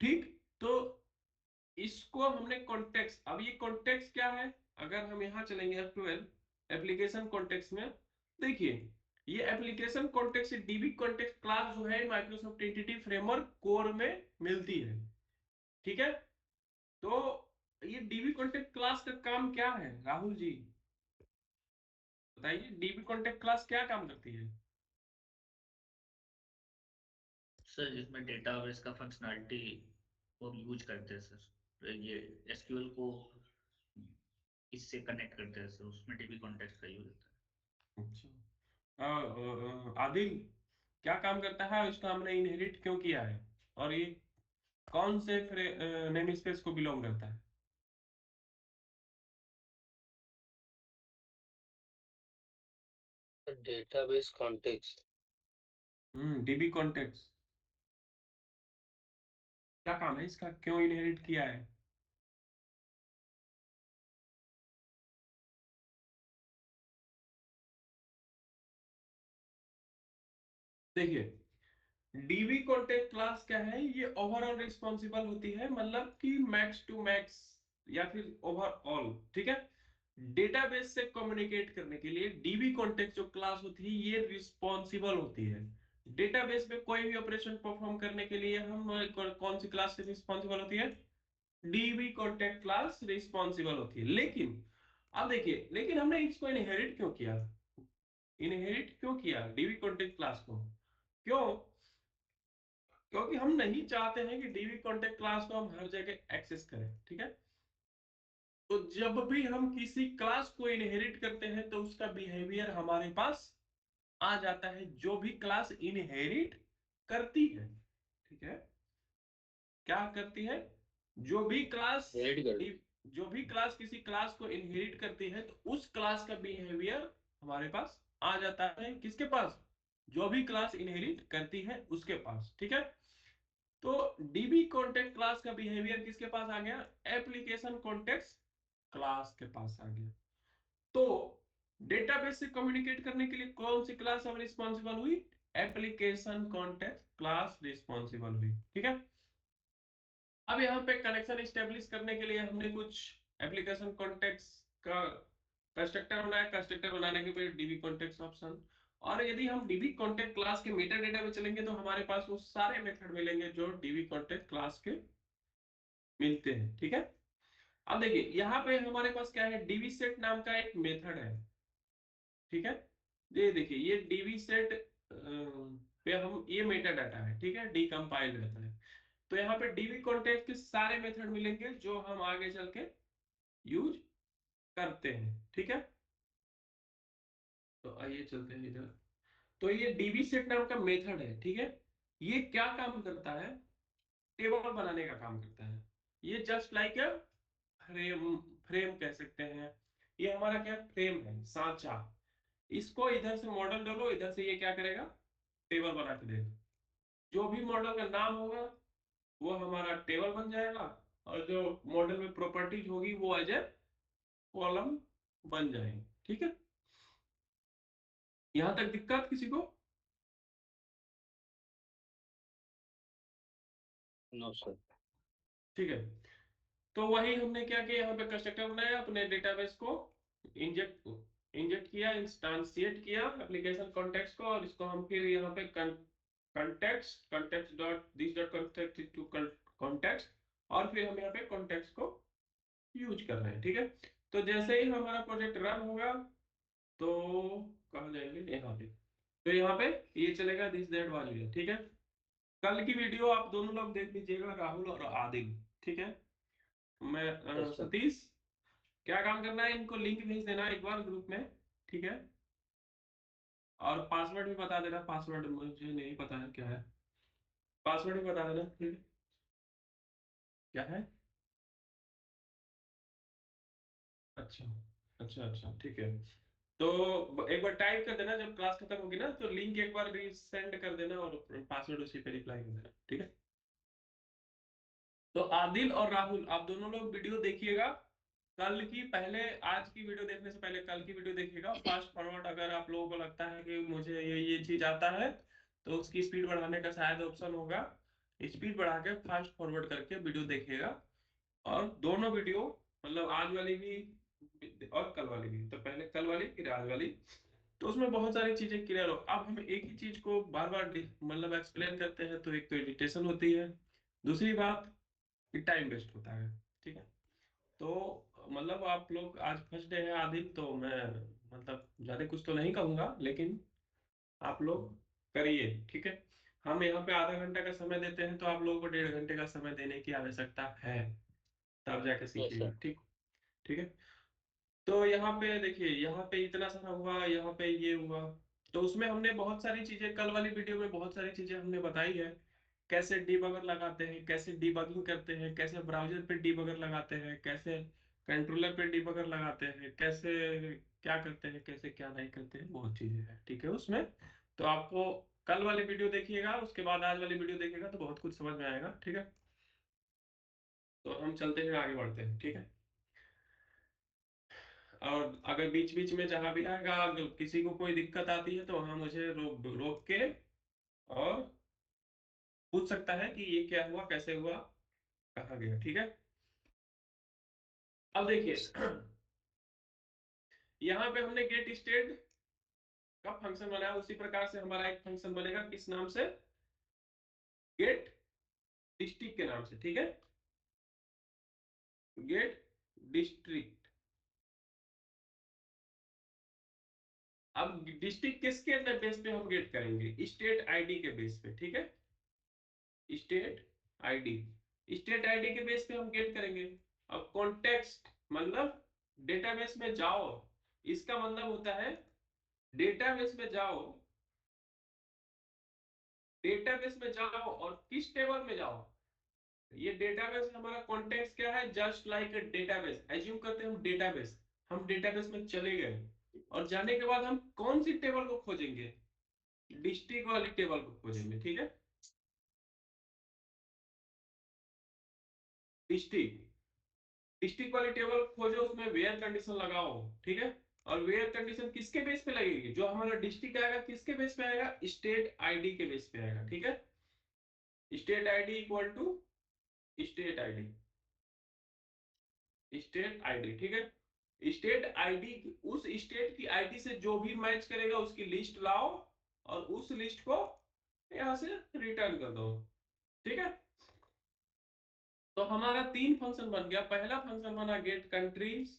ठीक। तो इसको हमने कॉन्टेक्स्ट, अब ये कॉन्टेक्स्ट क्या है, अगर हम यहाँ चलेंगे F12 एप्लीकेशन कॉन्टेक्स्ट में, देखिए ये application context dB context class जो है माइक्रोसॉफ्ट एंटिटी फ्रेमवर्क कोर में मिलती है, ठीक है। तो ये डीबी कॉन्टेक्ट क्लास का काम क्या है, राहुल जी बताइए, डीबी कॉन्टेक्ट क्लास क्या काम करती है। सर जिसमें डेटाबेस का फंक्शनैलिटी वो हम यूज करते हैं सर, तो ये एसक्यूएल को इससे कनेक्ट करते हैं सर, उसमें डीबी कॉन्टेक्स्ट का यूज होता है। अच्छा आदिल क्या काम करता है, इसको हमने इनहेरिट क्यों किया है, और ये कौन से नेम स्पेस को बिलोंग करता है। Database context. डीबी कॉन्टेक्स्ट क्या काम है इसका, क्यों इनहेरिट किया है। देखिए डीबी कॉन्टेक्ट क्लास क्या है, ये ओवरऑल रिस्पॉन्सिबल होती है, मतलब कि मैक्स टू मैक्स या फिर ओवरऑल, ठीक है। डेटाबेस से कम्युनिकेट करने के लिए डीबी कॉन्टेक्ट जो क्लास होती है ये रिस्पॉन्सिबल होती है। डेटाबेस में कोई भी ऑपरेशन परफॉर्म करने के लिए हम कौन सी क्लास से रिस्पॉन्सिबल होती है, डीबी कॉन्टेक्ट क्लास रिस्पॉन्सिबल होती है। लेकिन अब देखिए, लेकिन हमने इसको इनहेरिट क्यों किया, इनहेरिट क्यों किया डीबी कॉन्टेक्ट क्लास को, क्यों, क्योंकि हम नहीं चाहते हैं कि डीबी कॉन्टेक्ट क्लास को हम हर जगह एक्सेस करें, ठीक है। तो जब भी हम किसी क्लास को इनहेरिट करते हैं तो उसका बिहेवियर हमारे पास आ जाता है, जो भी क्लास इनहेरिट करती है, ठीक है। क्या करती है, जो भी क्लास जो भी क्लास किसी क्लास को इनहेरिट करती है तो उस क्लास का बिहेवियर हमारे पास आ जाता है, किसके पास, जो भी क्लास इनहेरिट करती है उसके पास, ठीक है। तो डीबी कॉन्टेक्ट क्लास का बिहेवियर किसके पास आ गया, एप्लीकेशन कॉन्टेक्स्ट क्लास के पास आ गया। तो डेटाबेस से कम्युनिकेट करने के लिए कौन सी क्लास अब रिस्पॉन्सिबल हुई, एप्लीकेशन कॉन्टेक्स्ट क्लास रिस्पॉन्सिबल हुई, ठीक है। अब यहाँ पे कनेक्शन स्टेब्लिश करने के लिए हमने कुछ एप्लीकेशन कॉन्टेक्स्ट का कंस्ट्रक्टर बनाया, कंस्ट्रक्टर बनाने के बाद डीबी कॉन्टेक्स्ट ऑप्शन, और यदि हम डीबी कॉन्टेक्ट क्लास के मेटा डेटा में चलेंगे तो हमारे पास वो सारे मेथड मिलेंगे जो डीबी कॉन्टेक्ट क्लास के मिलते हैं, ठीक है। अब देखिए यहाँ पे हमारे पास क्या है, डीबी सेट नाम का एक मेथड है, ठीक है। ये देखिए ये डीबी सेट पे हम ये मेटा डाटा है, ठीक है, डीकंपाइल रहता है। तो यहाँ पे डीबी कॉन्टेक्स्ट के सारे मेथड मिलेंगे जो हम आगे चल के यूज करते हैं, ठीक है। तो आइए चलते हैं इधर। तो ये डीबी सेट नाम का मेथड है, ठीक है। ये क्या काम करता है, टेबल बनाने का काम करता है। ये just like a frame, frame कह सकते हैं। ये हमारा क्या फ्रेम है, सांचा। इसको इधर से मॉडल डालो, इधर से ये क्या करेगा, टेबल बना के देगा। जो भी मॉडल का नाम होगा वो हमारा टेबल बन जाएगा, और जो मॉडल में प्रॉपर्टीज होगी वो एज ए कॉलम बन जाएगी, ठीक है। यहां तक दिक्कत किसी को, नो सर। ठीक है। तो वही हमने क्या किया, यहाँ पे कंस्ट्रक्टर बनाया, अपने डेटाबेस को इंजेक्ट इंजेक्ट किया, इंस्टांशिएट किया एप्लीकेशन कॉन्टेक्स्ट को, और इसको हम फिर यहाँ पे context context dot this dot context to context, और फिर हम यहाँ पे कॉन्टेक्स्ट को यूज कर रहे हैं, ठीक है। तो जैसे ही हमारा प्रोजेक्ट रन होगा तो कहाँ जाएंगे, यहाँ पे, तो यहाँ पे ये चलेगा दिस दैट वाली है, ठीक है। कल की वीडियो आप दोनों लोग देख लीजिएगा, राहुल और आदिल, ठीक है। मैं यस सर। सतीश, क्या काम करना है, इनको लिंक भेज देना एक बार ग्रुप में, ठीक है। और पासवर्ड भी बता देना, पासवर्ड मुझे नहीं पता है क्या है, पासवर्ड भी बता देना, ठीक है, क्या है। अच्छा अच्छा अच्छा, ठीक है। तो एक बार टाइप कर देना, जब क्लास खत्म होगी ना तो लिंक एक बार सेंड कर देना और पासवर्ड उसी पे रिप्लाई कर देना, ठीक है। तो आदिल और राहुल, आप दोनों लोग वीडियो देखिएगा। कल की पहले, आज की वीडियो देखने से पहले कल की वीडियो देखिएगा। फास्ट फॉरवर्ड अगर आप लोगों को लगता है कि मुझे ये चीज आता है, तो उसकी स्पीड बढ़ाने का शायद ऑप्शन होगा, स्पीड बढ़ा के फास्ट फॉरवर्ड करके वीडियो देखिएगा। और दोनों वीडियो, मतलब आज वाली भी और कल वाली भी, तो पहले कल वाली फिर आज वाली, तो उसमें बहुत सारी चीजें क्लियर हो। अब हम एक ही चीज को बार बार मतलब एक्सप्लेन करते हैं, तो एक तो इरिटेशन होती है, दूसरी बात टाइम वेस्ट होता है, ठीक है। तो मतलब आप लोग, आज फर्स्ट डे है आदिल, तो मैं मतलब ज्यादा कुछ तो नहीं कहूंगा, लेकिन आप लोग करिए, ठीक है। हम यहाँ पे आधा घंटा का समय देते हैं, तो आप लोगों को 1.5 घंटे का समय देने की आवश्यकता है, तब जाके यस सीखिएगा, सर। ठीक। ठीक है। तो यहाँ पे देखिए, यहाँ पे इतना सारा हुआ, यहाँ पे ये हुआ, तो उसमें हमने बहुत सारी चीजें, कल वाली वीडियो में बहुत सारी चीजें हमने बताई है। कैसे डीबगर लगाते हैं, कैसे डीबगिंग करते हैं, कैसे ब्राउजर पे डीबगर लगाते हैं, कैसे कंट्रोलर पे डीबगर लगाते हैं, कैसे क्या करते हैं, कैसे क्या नहीं करते हैं, बहुत चीजें हैं, ठीक है उसमें। तो आपको कल वाली वीडियो देखिएगा, उसके बाद आज वाली वीडियो देखिएगा, तो बहुत कुछ समझ में आएगा, ठीक है। तो हम चलते हैं, आगे बढ़ते हैं, ठीक है। और अगर बीच बीच में जहां भी आएगा, अगर किसी को कोई दिक्कत आती है, तो वहां मुझे रोक रोक के और पूछ सकता है कि ये क्या हुआ, कैसे हुआ, कहाँ गया, ठीक है। अब देखिए, यहाँ पे हमने गेट स्टेट का फंक्शन बनाया, उसी प्रकार से हमारा एक फंक्शन बनेगा, किस नाम से, गेट डिस्ट्रिक्ट के नाम से, ठीक है। Get district. अब डिस्ट्रिक्ट किसके बेस पे हम गेट करेंगे, स्टेट आईडी के बेस पे, ठीक है। स्टेट आईडी, स्टेट आईडी के बेस पे हम गेट करेंगे। अब कॉन्टेक्स्ट मतलब डेटाबेस में जाओ, इसका मतलब होता है डेटाबेस में जाओ, डेटाबेस में जाओ और किस टेबल में जाओ। ये डेटाबेस हमारा कॉन्टेक्स्ट क्या है, just like a database, assume करते हैं हम डेटाबेस, हम डेटाबेस में चले गए, और जाने के बाद हम कौन सी टेबल को खोजेंगे, डिस्ट्रिक्ट वाली टेबल को खोजेंगे, ठीक है। डिस्ट्रिक्ट, डिस्ट्रिक्ट वाली टेबल खोजो, उसमें वेयर कंडीशन लगाओ, ठीक है। और वेयर कंडीशन किसके बेस पे लगेगी, जो हमारा डिस्ट्रिक्ट आएगा किसके बेस पे आएगा, स्टेट आईडी के बेस पे आएगा, ठीक है। State ID equal to state ID, state ID, ठीक है। स्टेट आईडी, उस स्टेट की आईडी से जो भी मैच करेगा उसकी लिस्ट लाओ, और उस लिस्ट को यहां से रिटर्न कर दो, ठीक है। तो हमारा तीन फंक्शन बन गया, पहला फंक्शन बना गेट कंट्रीज,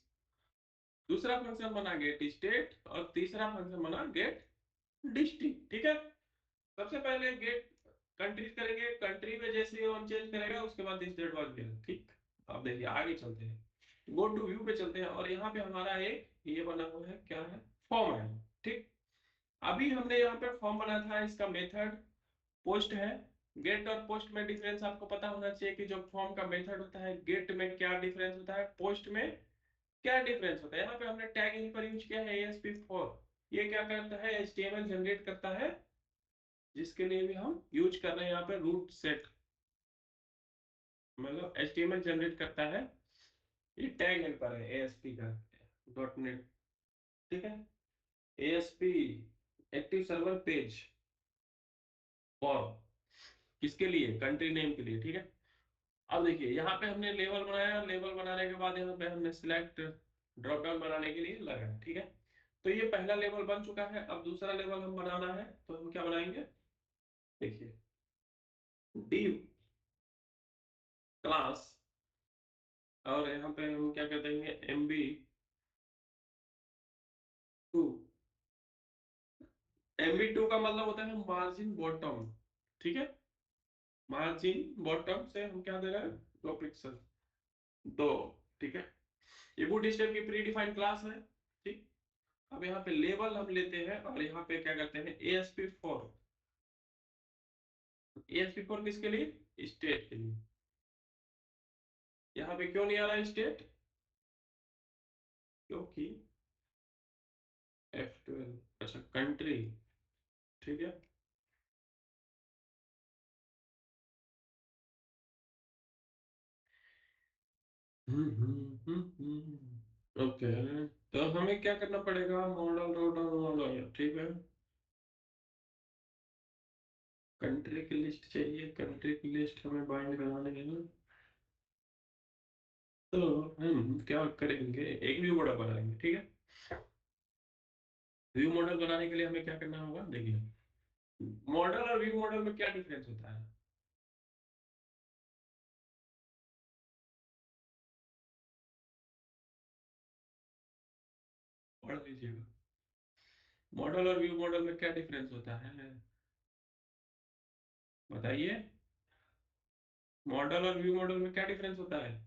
दूसरा फंक्शन बना गेट स्टेट, और तीसरा फंक्शन बना गेट डिस्ट्रिक्ट, ठीक है। सबसे पहले गेट कंट्रीज करेंगे, कंट्री में जैसे ही ऑन चेंज करेगा उसके बाद दिस डेट वाज देयर, ठीक। अब देखिए आगे चलते हैं, गो टू व्यू पे चलते हैं, और यहाँ पे हमारा एक ये बना हुआ है, क्या है, फॉर्म है, ठीक। अभी हमने यहाँ पे फॉर्म बना था, इसका मेथड पोस्ट है। गेट और पोस्ट में डिफरेंस आपको पता होना चाहिए, कि जो फॉर्म का मेथड होता है, गेट में क्या डिफरेंस होता है, पोस्ट में क्या डिफरेंस होता है। यहाँ पे हमने टैग इन पर यूज किया है ASP4, ये क्या करता है, HTML जनरेट करता है, जिसके लिए भी हम यूज कर रहे हैं यहाँ पे रूट सेट, मतलब HTML जनरेट करता है, ये टैग हेल्पर है ASP का, .NET, ठीक है। ASP active server page form, किसके लिए, कंट्री नेम के लिए, ठीक है। अब देखिए यहाँ पे हमने लेवल बनाया, लेवल बनाने के बाद यहाँ पे हमने सिलेक्ट ड्रॉप डाउन बनाने के लिए लगाया, ठीक है। तो ये पहला लेवल बन चुका है, अब दूसरा लेवल हम बनाना है, तो हम क्या बनाएंगे, देखिए, div क्लास, और यहाँ पे हम क्या कर देंगे, MB2, MB2 का मतलब होता है मार्जिन बॉटम, ठीक है। मार्जिन बॉटम से हम क्या दे रहे हैं, 2 पिक्सल, 2। ठीक है, ये बूटस्ट्रैप की प्री डिफाइंड क्लास है। ठीक, अब यहाँ पे लेबल हम लेते हैं और यहाँ पे क्या करते हैं, ASP4। ASP4 किसके लिए, स्टेट के लिए। यहाँ पे क्यों नहीं आ रहा है स्टेट, क्योंकि F12, अच्छा कंट्री। ठीक है, ओके। तो हमें क्या करना पड़ेगा, मॉडल रोडर मॉडल, ठीक है। कंट्री की लिस्ट चाहिए, कंट्री की लिस्ट हमें बाइंड कराने है ना। तो हम क्या करेंगे, एक व्यू मॉडल बनाएंगे। ठीक है, व्यू मॉडल बनाने के लिए हमें क्या करना होगा, देखिए मॉडल और व्यू मॉडल में क्या डिफरेंस होता है, पढ़ लीजिएगा। मॉडल और व्यू मॉडल में क्या डिफरेंस होता है, बताइए। मॉडल और व्यू मॉडल में क्या डिफरेंस होता है,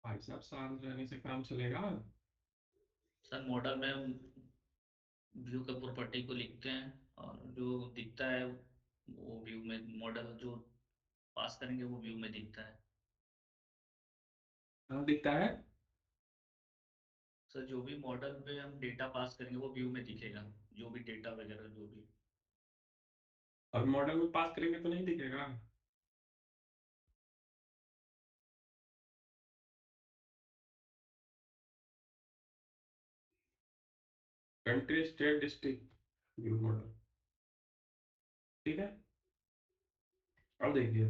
भाई साहब शांत रहने से काम चलेगा। सर मॉडल में हम व्यू के प्रॉपर्टी को लिखते हैं और जो दिखता है वो व्यू में, मॉडल जो पास करेंगे वो व्यू में दिखता है। हाँ दिखता है। सर जो भी मॉडल में हम डेटा पास करेंगे वो व्यू में दिखेगा, जो भी डेटा वगैरह जो भी। और मॉडल में पास करेंगे तो नहीं दिखेगा। Country state district view model, ठीक है। अब देखिए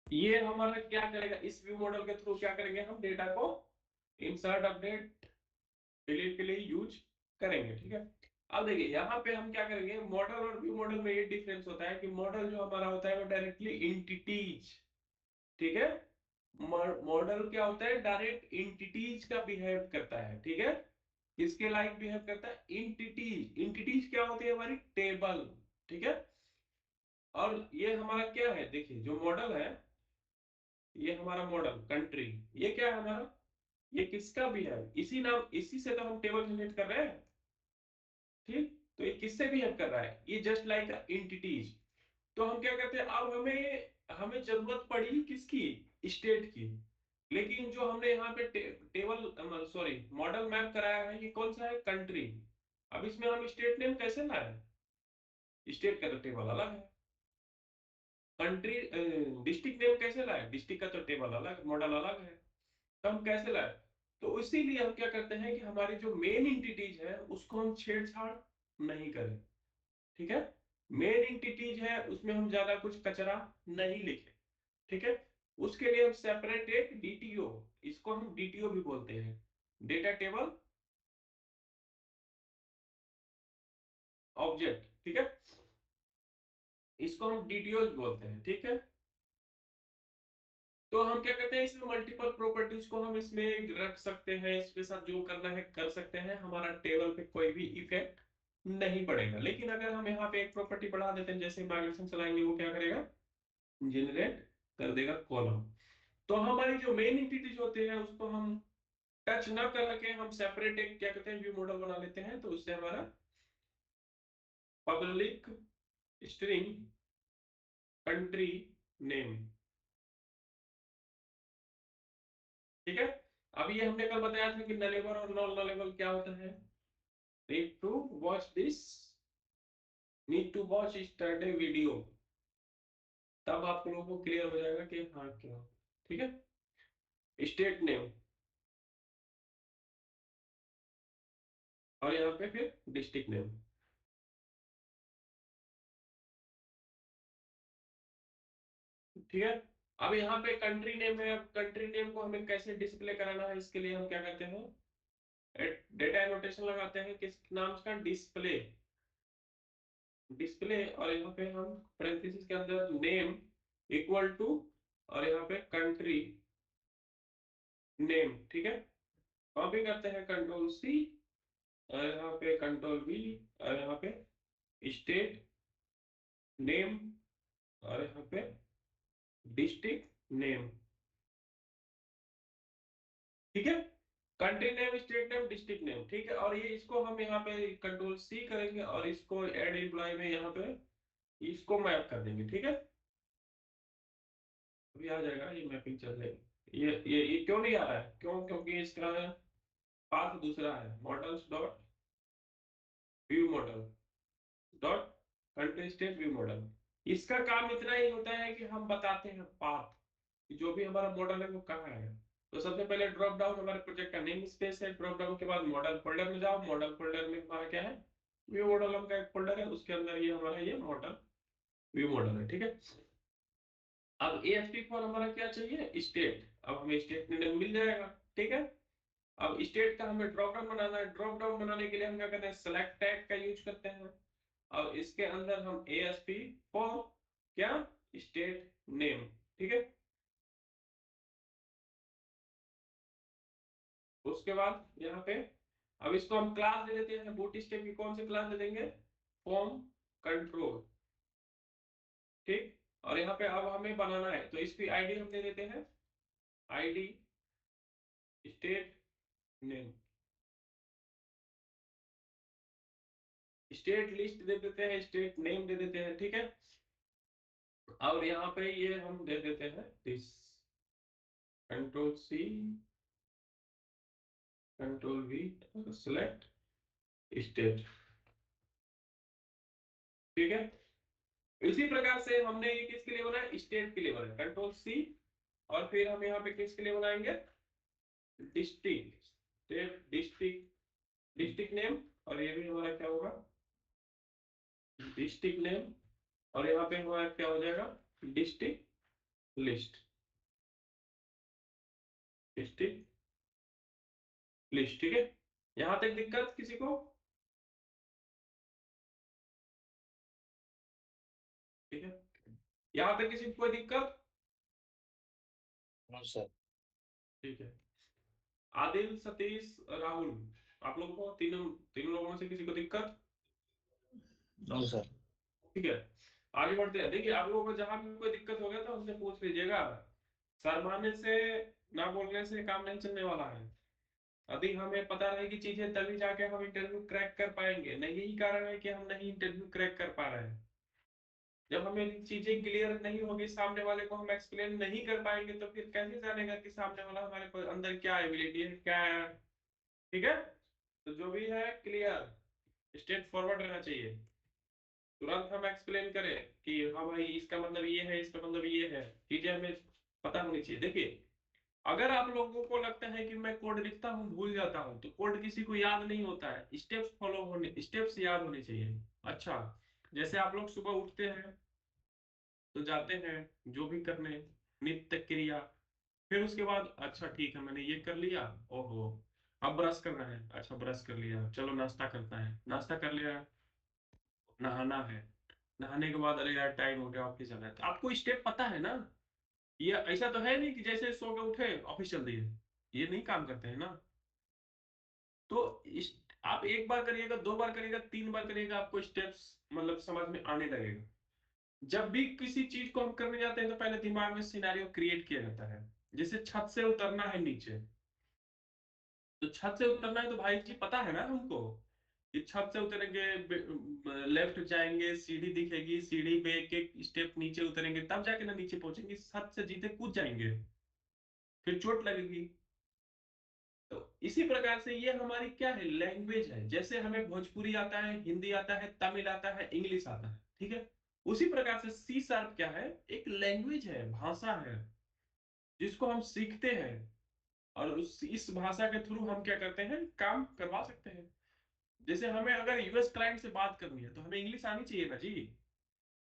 ये हमारा क्या करेगा, इस व्यू मॉडल के थ्रू क्या करेंगे, हम डेटा को इंसर्ट अपडेट डिलीट के लिए यूज करेंगे। ठीक है, अब देखिए यहाँ पे हम क्या करेंगे, मॉडल और व्यू मॉडल में ये डिफरेंस होता है कि मॉडल जो हमारा होता है वो डायरेक्टली इंटिटीज, ठीक है। मॉडल क्या होता है, डायरेक्ट इंटिटीज का बिहेव करता है। ठीक है, किसके लाइक बिहेव करता है, इंटिटीज। इंटिटीज क्या होती है, हमारी टेबल। ठीक है, और ये हमारा क्या है, देखिए जो मॉडल है, ये हमारा मॉडल कंट्री, ये क्या है हमारा, ये किसका भी है, इसी नाम, इसी से तो हम टेबल जनरेट कर रहे हैं। ठीक, तो ये किससे बिहेव कर रहा है, ये जस्ट लाइक एंटिटीज। तो हम क्या करते हैं, अब हमें हमें जरूरत पड़ी किसकी, स्टेट की। लेकिन जो हमने यहाँ पे टेबल सॉरी मॉडल मैप कराया है, ये कौन सा है, कंट्री। अब इसमें हम स्टेट नेम कैसे लाए, स्टेट का तो टेबल अलग है। कंट्री डिस्ट्रिक्ट नेम कैसे लाए, डिस्ट्रिक्ट का तो टेबल अलग, मॉडल अलग है। तो हम कैसे लाए, तो इसीलिए हम क्या करते हैं कि हमारी जो मेन इंटिटीज है उसको हम छेड़छाड़ नहीं करें। ठीक है, मेन इंटिटीज है उसमें हम ज्यादा कुछ कचरा नहीं लिखें। ठीक है, उसके लिए हम सेपरेट एक डीटीओ, इसको हम डीटीओ भी बोलते हैं, डेटा टेबल ऑब्जेक्ट। ठीक है, इसको हम डीटीओ बोलते हैं। ठीक है, तो हम क्या करते हैं, इसमें मल्टीपल प्रॉपर्टीज को हम इसमें रख सकते हैं, इसके साथ जो करना है कर सकते हैं, हमारा टेबल पे कोई भी इफेक्ट नहीं पड़ेगा। लेकिन अगर हम यहाँ पे एक प्रॉपर्टी बढ़ा देते हैं, जैसे माइग्रेशन चलाएंगे, वो क्या करेगा, जनरेट कर देगा कॉलम। तो हमारी जो मेन एंटिटीज होते हैं उसको हम टच ना करके हम सेपरेट एक क्या कहते हैं, व्यू मॉडल बना लेते हैं। तो उससे हमारा पब्लिक स्ट्रिंग कंट्री नेम, ठीक है। अब ये हमने कल बताया था कि नलेबल और नॉन नलेबल क्या होता है, need to watch this, need to watch study video, तब आप लोगों को क्लियर हो जाएगा कि हाँ क्या। ठीक है, स्टेट नेम और यहाँ पे फिर डिस्ट्रिक्ट नेम। ठीक है, अब यहाँ पे कंट्री नेम है, अब कंट्री नेम को हमें कैसे डिस्प्ले कराना है, इसके लिए हम क्या करते हैं, डेटा एनोटेशन लगाते हैं, किस नाम का, डिस्प्ले। डिस्प्ले, और यहाँ पे हम पैरेंथेसिस के अंदर नेम इक्वल टू, और यहाँ पे कंट्री नेम। ठीक है, कॉपी करते हैं कंट्रोल सी, और यहाँ पे कंट्रोल वी, और यहाँ पे स्टेट नेम, और यहाँ पे डिस्ट्रिक्ट नेम। ठीक है, country name, state name, district name. ठीक है, और ये इसको हम यहाँ पे कंट्रोल सी करेंगे और इसको ऐड एम्प्लॉय में यहाँ पे इसको मैप कर देंगे। ठीक है, अभी आ जाएगा, ये मैपिंग चल जाएगी। ये क्यों नहीं आ रहा है? क्यों? क्योंकि इसका पाथ दूसरा है, models dot view model dot country state view model. इसका काम इतना ही होता है कि हम बताते हैं पाथ, जो भी हमारा मॉडल है वो कहाँ है। तो सबसे पहले ड्रॉप डाउन हमारे प्रोजेक्ट का नेम स्पेस है, ड्रॉप डाउन के बाद मॉडल फोल्डर में जाओ, मॉडल फोल्डर में हमारा क्या है, व्यू मॉडल का एक फोल्डर है, उसके अंदर ये हमारा ये मॉडल व्यू मॉडल है। ठीक है, अब ASP फॉर हमारा क्या चाहिए, स्टेट। अब हमें स्टेट नेम मिल जाएगा। ठीक है, अब स्टेट का हमें ड्रॉप डाउन बनाना है। ड्रॉप डाउन बनाने के लिए हम क्या करते हैं, सेलेक्ट टैग का यूज करते हैं, और इसके अंदर हम ASP फॉर क्या, स्टेट नेम। ठीक है, उसके बाद यहाँ पे अब इसको हम क्लास दे देते हैं, बूट स्टेप की कौन सी क्लास दे देंगे, फॉर्म कंट्रोल। ठीक, और यहाँ पे अब हमें बनाना है तो इसकी आईडी हम दे देते हैं, ID state name, state list दे देते हैं, स्टेट नेम दे देते हैं। ठीक है, और यहाँ पे ये हम दे देते हैं this, control C, control V, select state. ठीक है, इसी प्रकार से हमने ये किसके लिए बनाया, स्टेट के लिए बनाया, कंट्रोल सी, और फिर हम यहाँ पे किसके लिए बनाएंगे, district, state district, district name, और ये भी हमारा क्या होगा, डिस्ट्रिक्ट नेम, और यहाँ पे हमारा क्या हो जाएगा, डिस्ट्रिक्ट लिस्ट, डिस्ट्रिक्ट लिस्ट। ठीक है, यहाँ तक दिक्कत किसी को? ठीक है, यहाँ तक किसी को कोई दिक्कत? No sir. ठीक है, आदिल, सतीश, राहुल, आप लोगों को तीनों तीनों लोगों में से किसी को दिक्कत? No sir. ठीक है, आगे बढ़ते हैं। देखिए, आप लोगों को जहां भी कोई दिक्कत हो गया तो हमसे पूछ लीजिएगा, शर्माने से, ना बोलने से काम नहीं चलने वाला है। यदि हमें पता रहेगी चीजें तभी जाके हम इंटरव्यू क्रैक कर पाएंगे, नहीं यही कारण है कि हम नहीं इंटरव्यू क्रैक कर पा रहे हैं। जब हमें चीजें क्लियर नहीं होगी, सामने वाले को हम एक्सप्लेन नहीं कर पाएंगे, तो फिर कैसे जानेगा कि सामने वाला हमारे अंदर क्या एबिलिटी है, क्या है। ठीक है, तो जो भी है क्लियर, स्ट्रेट फॉरवर्ड रहना चाहिए, तुरंत हम एक्सप्लेन करें कि हाँ भाई इसका मतलब ये है, इसका मतलब ये है, चीजें हमें पता होनी चाहिए। देखिए, अगर आप लोगों को लगता है कि मैं कोड लिखता हूँ भूल जाता हूँ, तो कोड किसी को याद नहीं होता है, स्टेप्स फॉलो होने, स्टेप्स याद होने चाहिए। अच्छा, जैसे आप लोग सुबह उठते हैं तो जाते हैं जो भी करने, नित्य क्रिया, फिर उसके बाद अच्छा ठीक है मैंने ये कर लिया, ओहो अब ब्रश करना है, अच्छा ब्रश कर लिया, चलो नाश्ता करता है, नाश्ता कर लिया, नहाना है, नहाने के बाद अरे यार टाइम हो गया ऑफिस जाना है। तो आपको स्टेप पता है ना, ये ऐसा तो है नहीं कि जैसे सो के उठे ऑफिस चल दिए, ये नहीं काम करते हैं ना। तो आप एक बार करिएगा, दो बार करिएगा, तीन बार करिएगा, आपको स्टेप्स मतलब समझ में आने लगेगा। जब भी किसी चीज को हम करने जाते हैं तो पहले दिमाग में सिनेरियो क्रिएट किया जाता है। जैसे छत से उतरना है नीचे, तो छत से उतरना है तो भाई जी पता है ना हमको कि छत से उतरेंगे, लेफ्ट जाएंगे, सीढ़ी दिखेगी, सीढ़ी पे एक एक स्टेप नीचे उतरेंगे, तब जाके ना नीचे पहुंचेंगे, छत से जीते कूद जाएंगे, फिर चोट लगेगी। तो इसी प्रकार से ये हमारी क्या है, लैंग्वेज है। जैसे हमें भोजपुरी आता है, हिंदी आता है, तमिल आता है, इंग्लिश आता है, ठीक है, उसी प्रकार से सी शार्प क्या है, एक लैंग्वेज है, भाषा है, जिसको हम सीखते हैं, और इस भाषा के थ्रू हम क्या करते हैं, काम करवा सकते हैं। जैसे हमें अगर यूएस क्लाइंट से बात करनी है तो हमें इंग्लिश आनी चाहिए ना जी।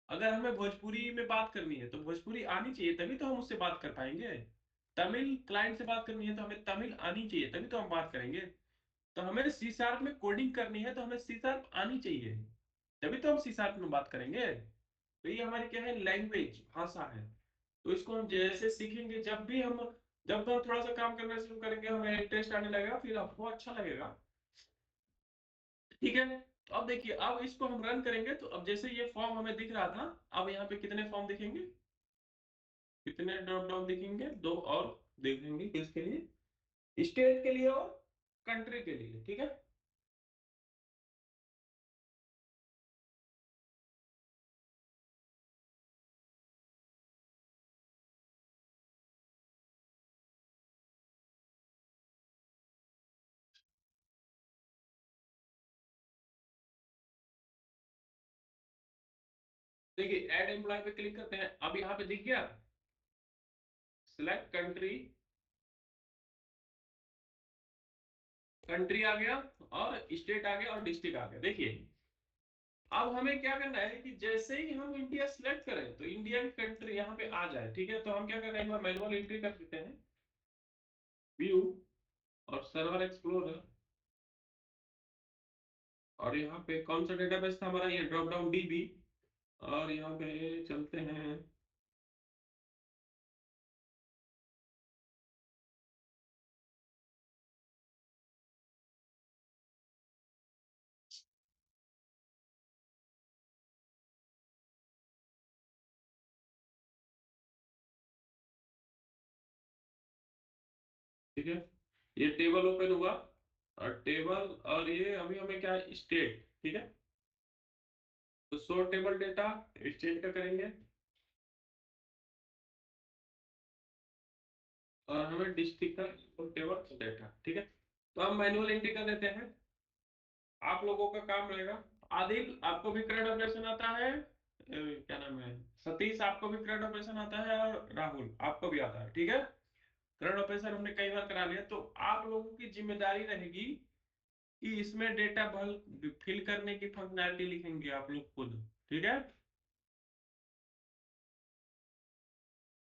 अगर हमें भोजपुरी में बात करनी है तो भोजपुरी आनी चाहिए, तभी तो हम उससे बात कर पाएंगे। तमिल क्लाइंट से बात करनी है तो हमें तमिल आनी चाहिए, तभी तो हम बात करेंगे। तो हमें सी शार्प में कोडिंग करनी है तो हमें सी शार्प आनी चाहिए, तभी तो हम सी शार्प में बात करेंगे। तो ये हमारी क्या है, लैंग्वेज, भाषा है। तो इसको हम जैसे सीखेंगे, जब भी हम जब तो थोड़ा सा काम करना शुरू करेंगे, हमें इंटरेस्ट आने लगेगा, फिर आपको अच्छा लगेगा। ठीक है, तो अब देखिए, अब इसको हम रन करेंगे, तो अब जैसे ये फॉर्म हमें दिख रहा था, अब यहाँ पे कितने फॉर्म दिखेंगे, कितने ड्रॉप डाउन दिखेंगे, 2 और दिखेंगे, किसके लिए, स्टेट के लिए और कंट्री के लिए। ठीक है, देखिए ऐड एम्प्लॉय पे क्लिक करते हैं, अब यहाँ पे दिख गया सिलेक्ट कंट्री, कंट्री आ गया और स्टेट आ गया और डिस्ट्रिक्ट आ गया। देखिए अब हमें क्या करना है कि जैसे ही हम इंडिया सिलेक्ट करें तो इंडियन कंट्री यहाँ पे आ जाए। ठीक है, तो हम क्या कर रहे हैं, मैनुअल एंट्री कर देते हैं, व्यू और सर्वर एक्सप्लोरर, और यहाँ पे कौन सा डेटाबेस था हमारा, ये ड्रॉप डाउन डीबी, और यहाँ पे चलते हैं, ठीक है, ये टेबल ओपन हुआ, और टेबल, और ये अभी हमें क्या है, स्टेट। ठीक है, तो शो टेबल डेटा स्टेट का करेंगे, और हमें डिस्ट्रिक्ट का टेबल डेटा। ठीक है, तो हम मैनुअल एंट्री कर देते हैं, आप लोगों का काम रहेगा। आदिल, आपको भी करंट ऑपरेशन आता है, क्या नाम है, सतीश आपको भी करंट ऑपरेशन आता है, और राहुल आपको भी आता है। ठीक है, करंट ऑपरेशन हमने कई बार करा लिया, तो आप लोगों की जिम्मेदारी रहेगी कि इसमें डेटा भल फिल करने की फंक्शनैलिटी लिखेंगे आप लोग खुद। ठीक है,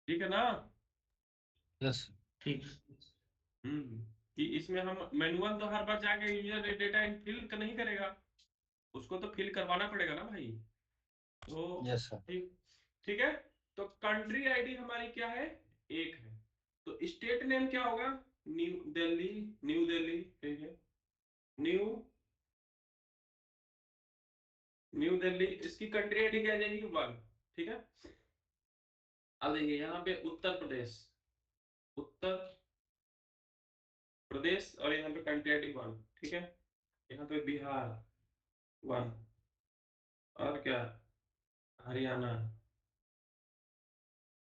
ठीक है ना। यस। ठीक। कि इसमें हम मैनुअल तो हर बार जाके यूजर डेटा फिल नहीं करेगा, उसको तो फिल करवाना पड़ेगा ना भाई। तो यस सर। ठीक, ठीक है, तो कंट्री आईडी हमारी क्या है, एक है, तो स्टेट नेम क्या होगा, न्यू दिल्ली, न्यू दिल्ली। ठीक है, न्यू न्यू दिल्ली, इसकी कंट्री आईडी क्या आ जाएगी, 1। ठीक है, अब देखिए यहाँ पे उत्तर प्रदेश, उत्तर प्रदेश, और यहाँ पे कंट्री आईडी 1। ठीक है, यहाँ पे बिहार 1, और क्या, हरियाणा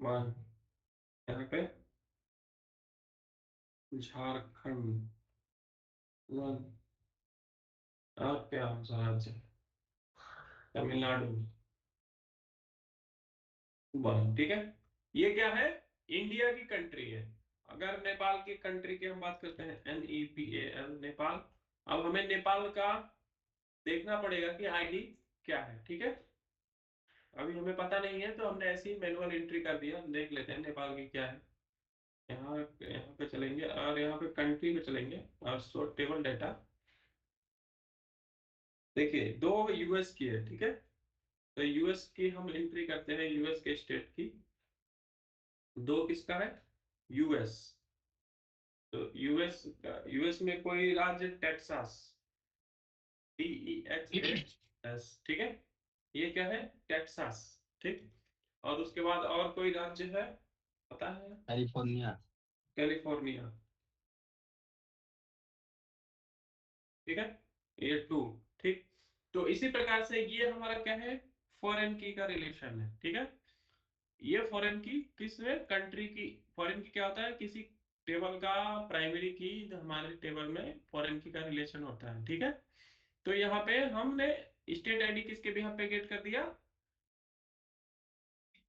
1, यहाँ पे झारखंड 1, और क्या राज्य, तमिलनाडु 1। ठीक है, ये क्या है, इंडिया की कंट्री है। अगर नेपाल की कंट्री की हम बात करते हैं, NEPAL, नेपाल, अब हमें नेपाल का देखना पड़ेगा कि आईडी क्या है। ठीक है, अभी हमें पता नहीं है, तो हमने ऐसी मैनुअल एंट्री कर दिया, देख लेते हैं नेपाल की क्या है। यहाँ यहाँ पे चलेंगे, और यहाँ पे कंट्री पे चलेंगे, और सो टेबल डेटा, देखिए 2 यूएस की है। ठीक है, तो यूएस की हम एंट्री करते हैं, यूएस के स्टेट की, 2 किसका है, यूएस, तो यूएस में कोई राज्य, टेक्सास, TEXAS। ठीक है, ये क्या है, टेक्सास। ठीक, और उसके बाद और कोई राज्य है, पता है, कैलिफोर्निया। कैलिफोर्निया। ठीक है, ये 2। ठीक, तो इसी प्रकार से ये हमारा क्या है, फॉरेन की का रिलेशन है। ठीक है, ये फॉरेन की किसमें, कंट्री की, फॉरेन की क्या होता है, किसी टेबल का प्राइमरी की, हमारे टेबल में फॉरेन की का रिलेशन होता है। ठीक है, तो यहाँ पे हमने स्टेट आईडी किसके बिहाफ पे गेट कर दिया,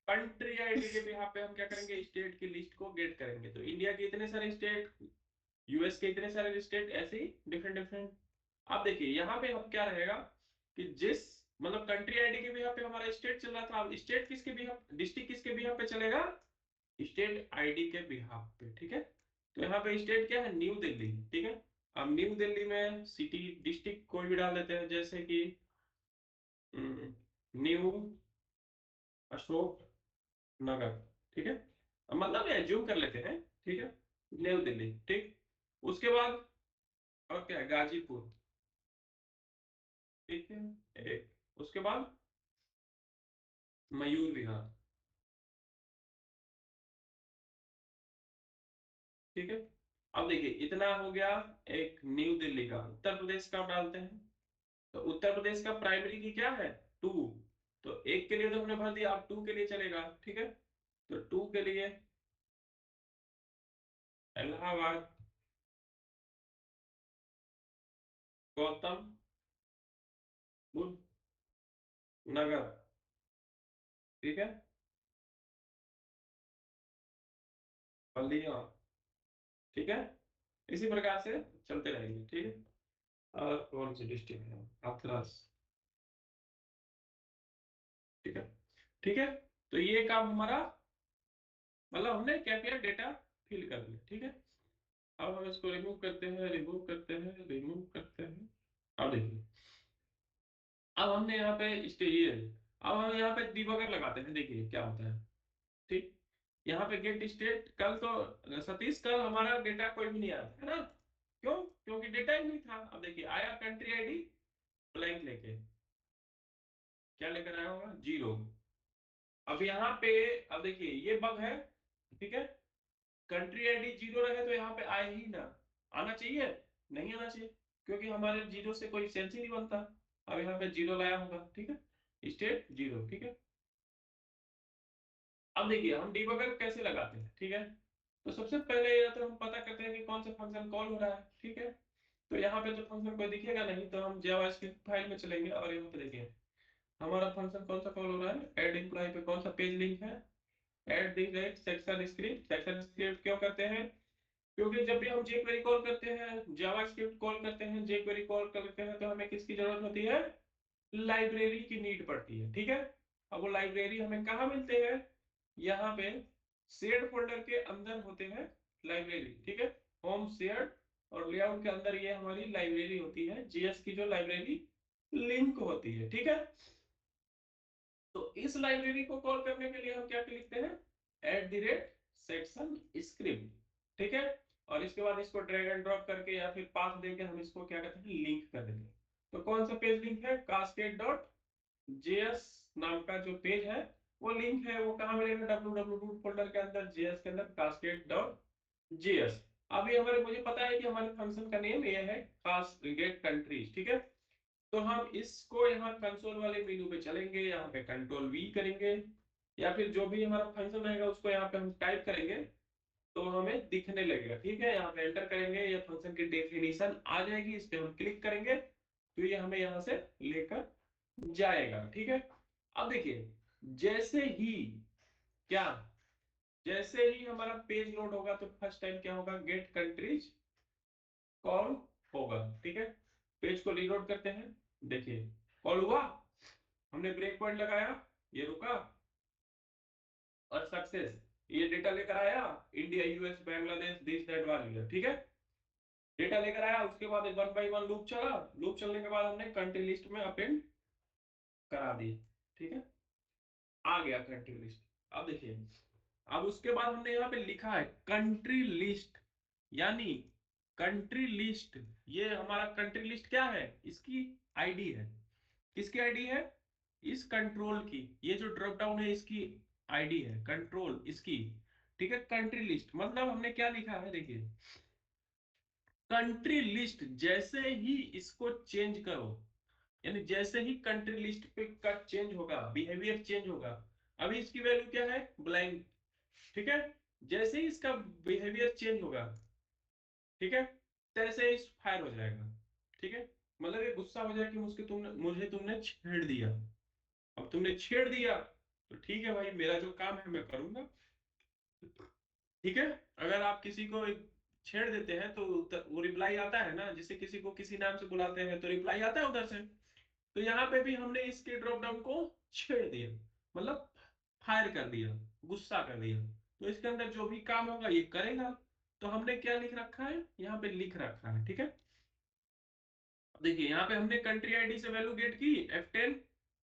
कंट्री आईडी के बिहाफ पे हम क्या करेंगे, स्टेट की लिस्ट को गेट करेंगे। तो इंडिया के इतने सारे स्टेट, यूएस के इतने सारे स्टेट, ऐसे ही डिफरेंट डिफरेंट। अब देखिए यहाँ पे हम क्या रहेगा कि जिस, मतलब कंट्री आईडी के बिहाफ पे हमारा स्टेट चल रहा था, अब स्टेट किसके बिहाफ, डिस्ट्रिक्ट किसके बिहाफ पे चलेगा, स्टेट आईडी के बिहाफ पे। ठीक है, तो यहाँ पे स्टेट क्या है, न्यू दिल्ली। ठीक है, अब न्यू दिल्ली में सिटी डिस्ट्रिक्ट कोई भी डाल देते हैं, जैसे कि न्यू अशोक नगर। ठीक है, अब मतलब एज्यूम कर लेते हैं। ठीक है, न्यू दिल्ली, ठीक। उसके बाद और क्या है, गाजीपुर, ठीक है, एक। उसके बाद मयूर विहार, ठीक है। अब देखिए इतना हो गया एक न्यू दिल्ली का। उत्तर प्रदेश का आप डालते हैं, तो उत्तर प्रदेश का प्राइमरी की क्या है, 2। तो एक के लिए तो हमने भर दिया, अब 2 के लिए चलेगा, ठीक है। तो 2 के लिए इलाहाबाद, गौतम बुद्ध नगर, ठीक है, बल्लिया, ठीक है। इसी प्रकार से चलते रहेंगे, ठीक है। और कौन सी डिस्ट्रिक्ट है, हाथरस, ठीक है, ठीक है। तो ये काम हमारा, मतलब हमने क्या किया, डेटा फिल कर लिया, ठीक है। अब हम इसको रिमूव करते हैं, रिमूव करते हैं, रिमूव करते हैं। अब देखिए, अब हमने यहाँ पे स्टेज, अब हम यहाँ पे डिबगर लगाते हैं, देखिए क्या होता है, ठीक। यहाँ पे गेट स्टेट, कल तो सतीश कल हमारा डेटा कोई भी नहीं आया है ना, क्यों, क्योंकि डेटा ही नहीं था। अब देखिए आया कंट्री आईडी ब्लैंक लेके, क्या लेकर आया होगा, 0। अब यहाँ पे, अब देखिए ये बग है, ठीक है। कंट्री आईडी 0 रहे तो यहाँ पे आए ही ना, आना चाहिए, नहीं आना चाहिए, क्योंकि हमारे 0 से कोई सेंस ही नहीं बनता। अब यहाँ पे 0 लाया होगा, ठीक है, स्टेट 0, ठीक है। अब देखिए हम डिबगर कैसे लगाते हैं, ठीक है। तो सबसे पहले या तो हम पता करते हैं कि कौन सा फंक्शन कॉल हो रहा है, ठीक है। तो यहाँ पे तो फंक्शन कोई दिखेगा नहीं, तो हम जावास्क्रिप्ट फाइल में चलेंगे और यहाँ पे देखिए हमारा फंक्शन कौन सा कॉल हो रहा है, ऐड एम्प्लॉय पे कौन सा पेज लिंक है, add the rate section script. Section script क्यों करते हैं, क्योंकि जब भी हम jQuery कॉल करते हैं, जावास्क्रिप्ट कॉल करते हैं, jQuery कॉल करते हैं, तो हमें किसकी जरूरत होती है, लाइब्रेरी की नीड पड़ती है, ठीक है। अब वो लाइब्रेरी हमें कहाँ मिलते हैं, यहाँ पे शेयर्ड फोल्डर के अंदर होते हैं लाइब्रेरी, ठीक है। होम शेयर्ड और लेआउट के अंदर ये हमारी लाइब्रेरी होती है, जीएस की जो लाइब्रेरी लिंक होती है, ठीक है। तो इस लाइब्रेरी को कॉल करने के लिए हम क्या लिखते हैं, @सेक्शन स्क्रिप्ट, ठीक है। और इसके बाद इसको ड्रैग एंड ड्रॉप करके या फिर पाथ देके हम इसको क्या करते हैं, लिंक कर देते हैं। तो कौन सा पेज लिंक है, cascade.js नाम का जो पेज है वो लिंक है, वो कहाँ मिलेगा, www फोल्डर के अंदर, js के अंदर cascade.js। अभी हमारे, मुझे पता है कि हमारे फंक्शन का नेम ये है खास गेट कंट्रीज, ठीक है। तो हम इसको यहाँ कंसोल वाले मेनू पे चलेंगे, यहाँ पे कंट्रोल V करेंगे, या फिर जो भी हमारा फंक्शन रहेगा उसको यहाँ पे हम टाइप करेंगे तो हमें दिखने लगेगा, ठीक है। यहाँ पे एंटर करेंगे, ये फंक्शन की डेफिनेशन आ जाएगी, इस पे हम क्लिक करेंगे तो ये हमें यहाँ से लेकर जाएगा, ठीक है। अब देखिए जैसे ही, क्या, जैसे ही हमारा पेज लोड होगा तो फर्स्ट टाइम क्या होगा, गेट कंट्रीज कॉल होगा, ठीक है। पेज को रीलोड करते हैं, देखिए कॉल हुआ, हमने ब्रेक पॉइंट लगाया, ये रुका और सक्सेस, ये डेटा लेकर आया, India US Bangladesh this that वाली, ठीक है। डेटा लेकर आया, उसके बाद 1 बाय 1 लूप चला, लूप चलने के बाद हमने कंट्री लिस्ट में अपेंड करा दी, ठीक है, आ गया कंट्री लिस्ट। अब देखिए, अब उसके बाद हमने यहाँ पे लिखा है कंट्री लिस्ट, यानी कंट्री लिस्ट, ये हमारा कंट्री लिस्ट क्या है, इसकी आईडी है, किसकी आईडी है, इस कंट्रोल की, ये जो ड्रॉप डाउन है इसकी आईडी है, कंट्रोल इसकी, ठीक है। कंट्री लिस्ट मतलब हमने क्या लिखा है, देखिए कंट्री लिस्ट जैसे ही इसको चेंज करो, यानी जैसे ही कंट्री लिस्ट पे का चेंज होगा, बिहेवियर चेंज होगा। अभी इसकी वैल्यू क्या है, ब्लैंक, ठीक है। जैसे ही इसका बिहेवियर चेंज होगा, ठीक है, तैसे ही फायर हो जाएगा, ठीक है। मतलब ये गुस्सा हो जाए कि मुझे तुमने छेड़ दिया। अब तुमने छेड़ दिया तो ठीक है भाई, मेरा जो काम है मैं करूंगा, ठीक है। अगर आप किसी को छेड़ देते हैं तो वो रिप्लाई आता है ना, जिसे किसी को किसी नाम से बुलाते हैं तो रिप्लाई आता है उधर से। तो यहाँ पे भी हमने इसके ड्रॉप डाउन को छेड़ दिया, मतलब फायर कर दिया, गुस्सा कर दिया, तो इसके अंदर जो भी काम होगा ये करेगा। तो हमने क्या लिख रखा है, यहाँ पे लिख रखा है, ठीक है। देखिए यहाँ पे हमने कंट्री आईडी से वैल्यू गेट की F10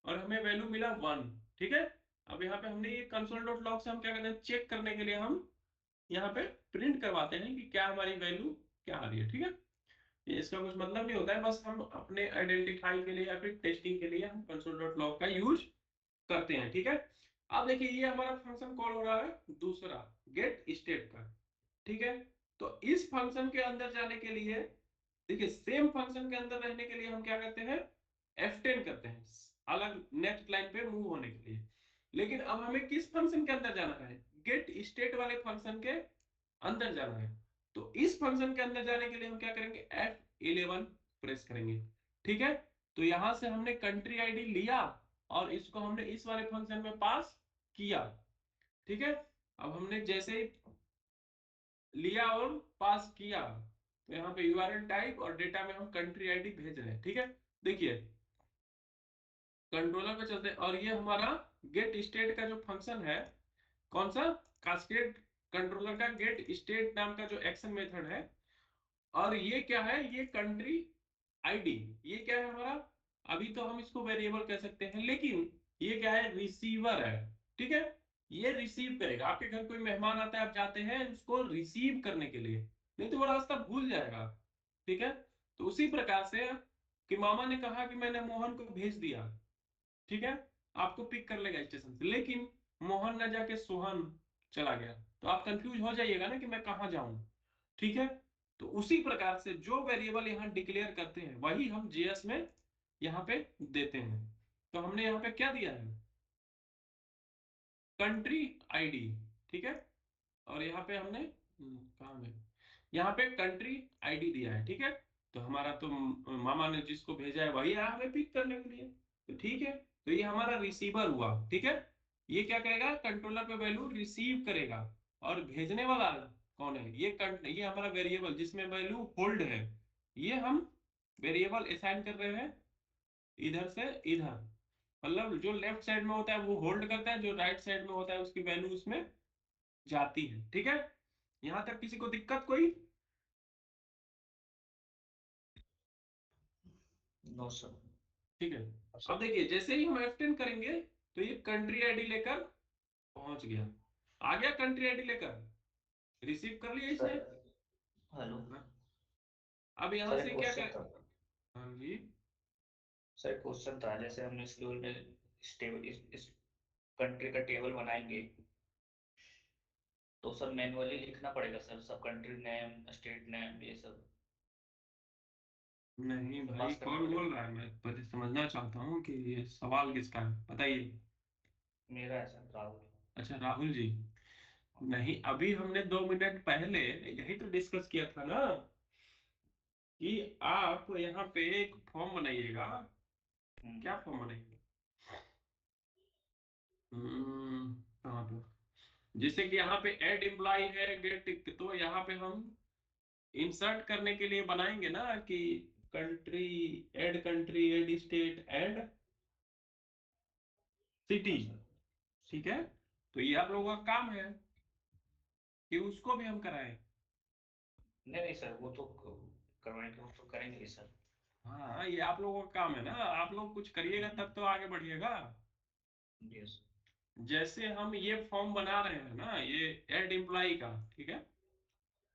और हमें वैल्यू मिला 1, ठीक है। अब यहाँ पे हमने ये console.log से हम क्या करते हैं, चेक करने के लिए हम यहाँ पे प्रिंट करवाते हैं कि क्या हमारी वैल्यू क्या आ रही है। ठीक है, ये इसका कुछ मतलब नहीं होता है, बस हम अपने आइडेंटिफाई के लिए या फिर टेस्टिंग के लिए हम console.log का यूज करते हैं। ठीक है, अब देखिए ये हमारा फंक्शन कॉल हो रहा है दूसरा गेट स्टेट का। ठीक है, तो इस फंक्शन के अंदर जाने के लिए देखिए सेम फंक्शन के अंदर रहने के लिए हम क्या करते हैं, F10 करते हैं अलग नेक्स्ट लाइन पे मूव होने के लिए। लेकिन अब हमें किस फंक्शन के अंदर जाना है, गेट स्टेट वाले फंक्शन के अंदर जाना है। तो इस फंक्शन के अंदर जाने के लिए हम क्या करेंगे, F11 प्रेस करेंगे। ठीक है, तो यहां से हमने कंट्री आईडी लिया और इसको हमने इस वाले फंक्शन में पास किया। ठीक है, अब हमने जैसे ही लिया और पास किया तो यहाँ पे यूआरएल टाइप और डेटा में हम कंट्री आईडी भेज रहे हैं। ठीक है, देखिए कंट्रोलर पे चलते हैं और ये हमारा गेट स्टेट का जो फंक्शन है, कौन सा, कास्केड कंट्रोलर का गेट स्टेट नाम का जो एक्शन मेथड है। और ये क्या है, ये कंट्री आईडी, ये क्या है हमारा, अभी तो हम इसको वेरिएबल कह सकते हैं, लेकिन ये क्या है, रिसीवर है। ठीक है, ये रिसीव करेगा, आपके घर कोई मेहमान आता है, आप जाते हैं उसको रिसीव करने के लिए, नहीं तो वो रास्ता भूल जाएगा। ठीक है, तो उसी प्रकार से कि मामा ने कहा कि मैंने मोहन को भेज दिया, ठीक है, आपको पिक कर लेगा स्टेशन से, लेकिन मोहन न जाके सोहन चला गया, तो आप कंफ्यूज हो जाइएगा ना कि मैं कहाँ जाऊं। ठीक है, तो उसी प्रकार से जो वेरिएबल यहाँ डिक्लेयर करते हैं वही हम जेएस में यहाँ पे देते हैं। तो हमने यहाँ पे क्या दिया है, कंट्री आईडी। ठीक है, और यहाँ पे हमने कहाँ में, यहाँ पे कंट्री आईडी दिया है। ठीक है, तो हमारा तो मामा ने जिसको भेजा है वही आया हमें पिक करने के लिए। तो ठीक है, तो ये हमारा रिसीवर हुआ। ठीक है, ये क्या करेगा, कंट्रोलर पे वैल्यू रिसीव करेगा, और भेजने वाला कौन है, ये हमारा वेरिएबल जिसमें वैल्यू होल्ड है, ये हम वेरिएबल असाइन कर रहे हैं इधर से इधर। मतलब जो लेफ्ट साइड में होता है वो होल्ड करता है, जो राइट साइड में होता है उसकी वैल्यू उसमें जाती है। ठीक है, यहां तक किसी को दिक्कत कोई, नो सर। ठीक है। अब देखिए जैसे ही हम F10 करेंगे तो ये कंट्री आईडी लेकर पहुंच गया, आ गया कंट्री आईडी लेकर, रिसीव कर लिया इसने। सर हेलो हाँ, अब यहां सर, से एक क्या क्वेश्चन कर, था। हाँ जी, सर एक क्वेश्चन था, जैसे हम इस टेबल में इस कंट्री का टेबल बनाएंगे, तो सर मैनुअली लिखना पड़ेगा सर, सब कंट्री नेम स्टेट नेम ये सब नहीं भाई पास करना कौन पड़ेगा। बोल रहा है, मैं पहले समझना चाहता हूँ कि ये सवाल किसका है, बताइए। मेरा है सर, राहुल। अच्छा राहुल जी, नहीं अभी हमने 2 मिनट पहले यही तो डिस्कस किया था ना कि आप यहाँ पे एक फॉर्म बनाइएगा। क्या फॉर्म बनाइएगा, कहाँ पे, जैसे कि यहाँ पे ऐड एम्प्लॉय है गेट, तो यहाँ पे हम इंसर्ट करने के लिए बनाएंगे ना कि country add state add city. हाँ सर। ठीक है, तो ये आप लोगों का काम है कि उसको भी हम कराएं। नहीं नहीं सर, वो तो करवाएंगे, वो तो करेंगे ही सर। हाँ ये आप लोगों का काम है ना, आप लोग कुछ करिएगा तब तो आगे बढ़िएगा। यस। जैसे हम ये फॉर्म बना रहे हैं ना, ये ऐड एम्प्लॉय का, ठीक है,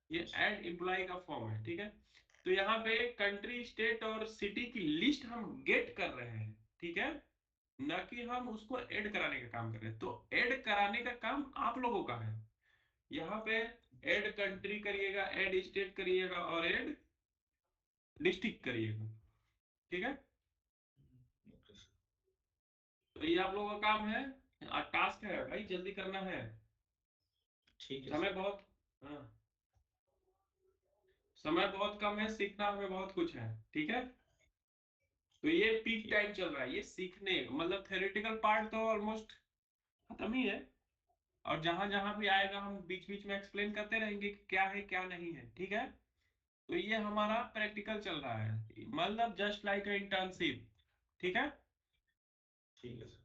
ये ऐड एम्प्लॉय का फॉर्म है। ठीक है, तो यहाँ पे कंट्री स्टेट और सिटी की लिस्ट हम गेट कर रहे हैं। ठीक है, ना कि हम उसको ऐड कराने का काम कर रहे हैं, तो ऐड कराने का काम आप लोगों का है। यहाँ पे ऐड कंट्री करिएगा, ऐड स्टेट करिएगा और ऐड डिस्ट्रिक्ट करिएगा। ठीक है, ओके सर। तो ये आप लोगों का काम है, टास्क है भाई, जल्दी करना है, ठीक है समय सर। बहुत, हाँ समय बहुत कम है, सीखना हमें बहुत कुछ है। ठीक है, तो ये पीक ठीक। टाइम चल रहा है, ये सीखने मतलब थ्योरेटिकल पार्ट तो ऑलमोस्ट खत्म ही है, और जहां जहां भी आएगा हम बीच बीच में एक्सप्लेन करते रहेंगे कि क्या है क्या नहीं है। ठीक है, तो ये हमारा प्रैक्टिकल चल रहा है, मतलब जस्ट लाइक इंटर्नशिप। ठीक है, ठीक है सर।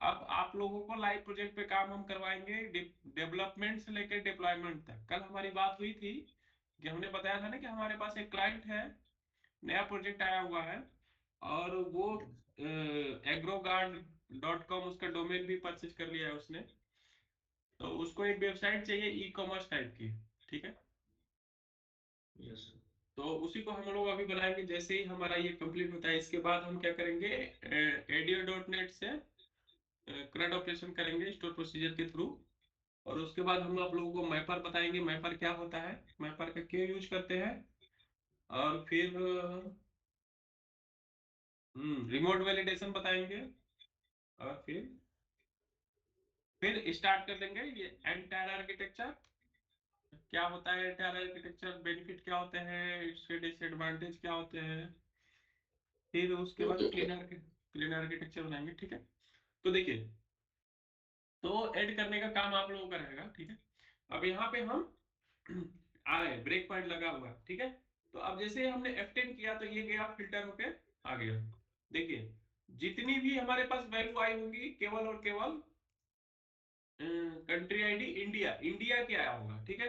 अब आप लोगों को लाइव प्रोजेक्ट पे काम हम करवाएंगे, डेवलपमेंट से लेकर डिप्लॉयमेंट तक। कल हमारी बात हुई थी कि हमने बताया था ना कि हमारे पास एक क्लाइंट है, नया प्रोजेक्ट आया हुआ है, और वो agrogard.com उसका डोमेन भी परचेज कर लिया है उसने। तो उसको एक वेबसाइट चाहिए ई कॉमर्स टाइप की, ठीक है। यस तो उसी को हम लोग अभी बनाएंगे। जैसे ही हमारा ये कंप्लीट होता है, इसके बाद हम क्या करेंगे, ADO.NET से CRUD ऑपरेशन करेंगे स्टोर प्रोसीजर के थ्रू। और उसके बाद हम आप लोगों को मैपर बताएंगे, मैपर क्या होता है, मैपर का क्यों यूज करते हैं। और फिर रिमोट वैलिडेशन बताएंगे। और फिर स्टार्ट कर देंगे ये एंटायर आर्किटेक्चर। क्या होता है एंटायर आर्किटेक्चर, बेनिफिट क्या होते हैं, इसके डिसएडवांटेज क्या होते हैं। फिर उसके बाद क्लीन आर्किटेक्चर बनाएंगे, ठीक है। तो देखिए, तो ऐड करने का काम आप लोगों का रहेगा, ठीक है। अब यहाँ पे हम आ रहे हैं, ब्रेक पॉइंट लगा हुआ है, ठीक है। तो अब जैसे हमने F10 किया तो ये गया फिल्टर होके आ गया। देखिए, जितनी भी हमारे पास वैल्यू आई होंगी, केवल और केवल कंट्री आईडी इंडिया, इंडिया की आया होगा, ठीक है।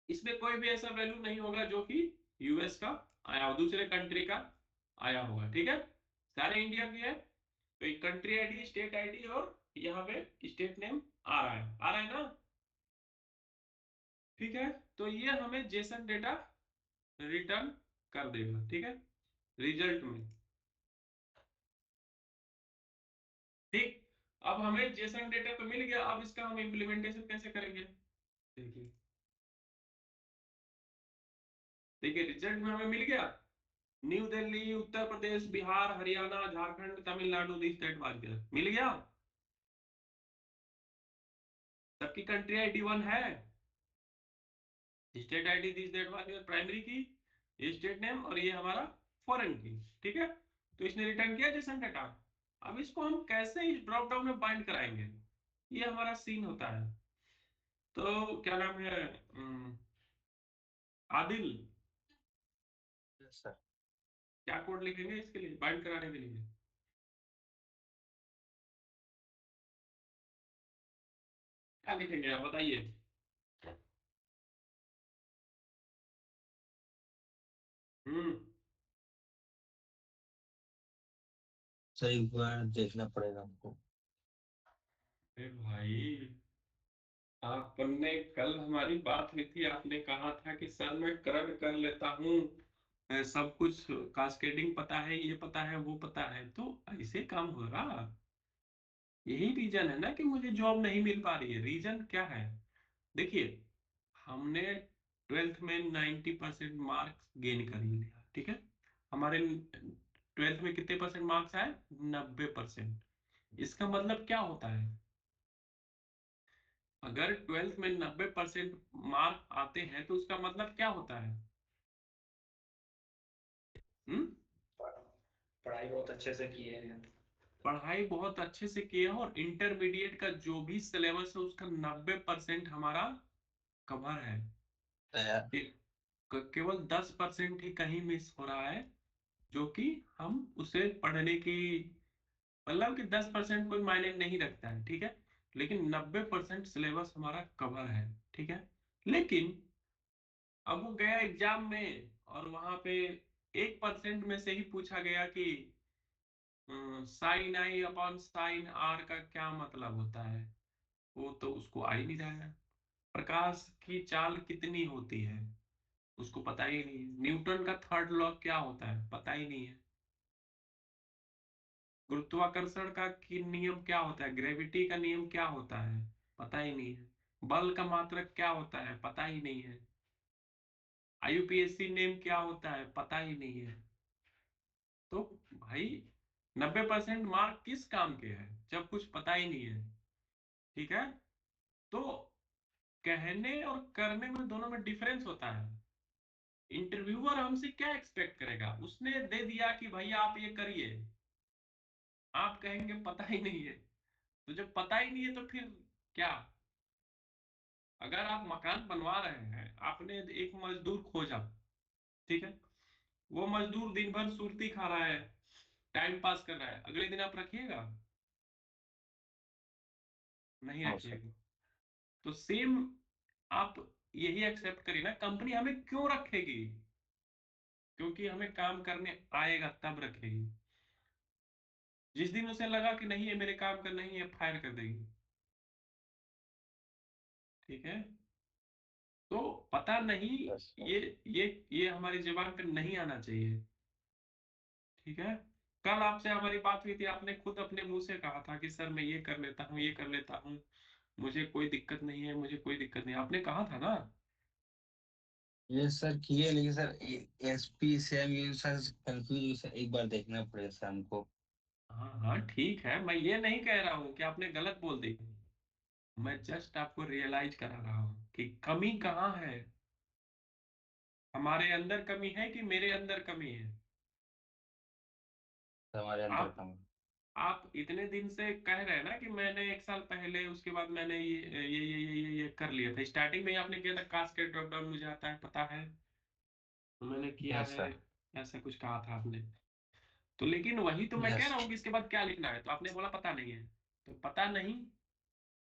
इसमें कोई भी ऐसा वैल्यू नहीं होगा जो कि यूएस का आया हो, दूसरे कंट्री का आया होगा, ठीक है। सारे इंडिया के हैं। तो कंट्री आईडी, स्टेट आईडी और यहाँ पे स्टेट नेम आ रहा है ना, ठीक है। तो ये हमें जेसन डेटा रिटर्न कर देगा, ठीक है, रिजल्ट में। ठीक, अब हमें जेसन डेटा तो मिल गया, अब इसका हम इम्प्लीमेंटेशन कैसे करेंगे। देखिए, देखिए रिजल्ट में हमें मिल गया new Delhi, Uttar Pradesh, Bihar, Haryana, Jharkhand, Tamil Nadu, this that was there, मिल गया। सबकी कंट्री आईडी 1 है, state ID this that was there, primary key, ये स्टेट नेम, और ये हमारा फॉरेन की, ठीक है। तो इसने रिटर्न किया जेसन डेटा। अब इसको हम कैसे इस ड्रॉप डाउन में बाइंड कराएंगे, ये हमारा सीन होता है। तो क्या नाम है, आदिल, यस सर। क्या कोड लिखेंगे इसके लिए बाइंड कराने के लिए। क्या लिखेंगे आप बताइए। हम्म सर एक बार देखना पड़ेगा हमको। अरे भाई, आपने कल हमारी बात हुई थी, आपने कहा था कि सर मैं करंट कर लेता हूँ, सब कुछ कास्केडिंग पता है, ये पता है, वो पता है, तो ऐसे काम होगा। यही रीजन है ना कि मुझे जॉब नहीं मिल पा रही है। रीजन क्या है, देखिए, हमने 12th में 90% मार्क्स गेन कर ही लिया, ठीक है। हमारे 12th में कितने परसेंट मार्क्स आए, 90%। इसका मतलब क्या होता है, अगर 12th में 90% मार्क आते हैं तो उसका मतलब क्या होता है। हम्म पढ़ाई बहुत अच्छे से की है। पढ़ाई बहुत अच्छे से किया और इंटरमीडिएट का जो भी सिलेबस है उसका 90% हमारा कवर है। तैयार। केवल 10% ही कहीं मिस हो रहा है, जो कि हम उसे पढ़ने की, मतलब कि 10% कोई मायने नहीं रखता है, ठीक है। लेकिन 90% सिलेबस हमारा कवर है, ठीक है। लेकिन अब वो गया एग्जाम में और वहां पे 1% में से ही पूछा गया कि sine I upon sine R का क्या मतलब होता है, वो तो उसको आ ही नहीं रहा है। प्रकाश की चाल कितनी होती है, उसको पता ही नहीं है। न्यूटन का थर्ड लॉ क्या होता है, पता ही नहीं है। गुरुत्वाकर्षण का की नियम क्या होता है, ग्रेविटी का नियम क्या होता है, पता ही नहीं है। बल का मात्रक क्या होता है, पता ही नहीं है। IUPAC नेम क्या होता है, पता ही नहीं है। तो भाई, 90% मार्क किस काम के हैं जब कुछ पता ही नहीं है, ठीक है। तो कहने और करने में, दोनों में डिफरेंस होता है। इंटरव्यूअर हमसे क्या एक्सपेक्ट करेगा, उसने दे दिया कि भैया आप ये करिए, आप कहेंगे पता ही नहीं है। तो जब पता ही नहीं है तो फिर क्या। अगर आप मकान बनवा रहे हैं, आपने एक मजदूर खोजा, ठीक है, वो मजदूर दिन भर सुरती खा रहा है, टाइम पास कर रहा है, अगले दिन आप रखिएगा, नहीं हाँ सर। रखिएगा। तो सेम आप यही एक्सेप्ट करिए ना, कंपनी हमें क्यों रखेगी, क्योंकि हमें काम करने आएगा तब रखेगी। जिस दिन उसे लगा कि नहीं है मेरे काम का नहीं है, फायर कर देगी। ठीक है। तो पता नहीं, Yes, sir. ये हमारी जुबान पे नहीं आना चाहिए। ठीक है। कल आपसे हमारी बात हुई थी, आपने खुद अपने मुंह से कहा था कि सर मैं ये कर लेता हूँ, ये कर लेता हूँ, मुझे कोई दिक्कत नहीं है, मुझे कोई दिक्कत नहीं, आपने कहा था ना। ये सर किए, लेकिन सर एसपी से हम ये सर कंफ्यूज, सर एक बार देखना पड़ेगा सर हमको। हाँ हाँ ठीक है, मैं ये नहीं कह रहा हूँ कि आपने गलत बोल दी, मैं जस्ट आपको रियलाइज करा रहा हूँ कि कमी कहाँ है। हमारे अंदर कमी है कि मेरे अंदर कमी है। हमारे अंदर आप कम। आप इतने दिन से कह रहे हैं ना कि मैंने एक साल पहले, उसके बाद मैंने ये कर लिया था, स्टार्टिंग में ही आपने किया था, कास्केड ड्रॉप डाउन मुझे आता है, पता है, तो मैंने किया यस है, सर। ऐसा कुछ कहा था आपने। तो लेकिन वही तो मैं कह यस। रहा हूँ कि इसके बाद क्या लिखना है, तो आपने बोला पता नहीं है। तो पता नहीं,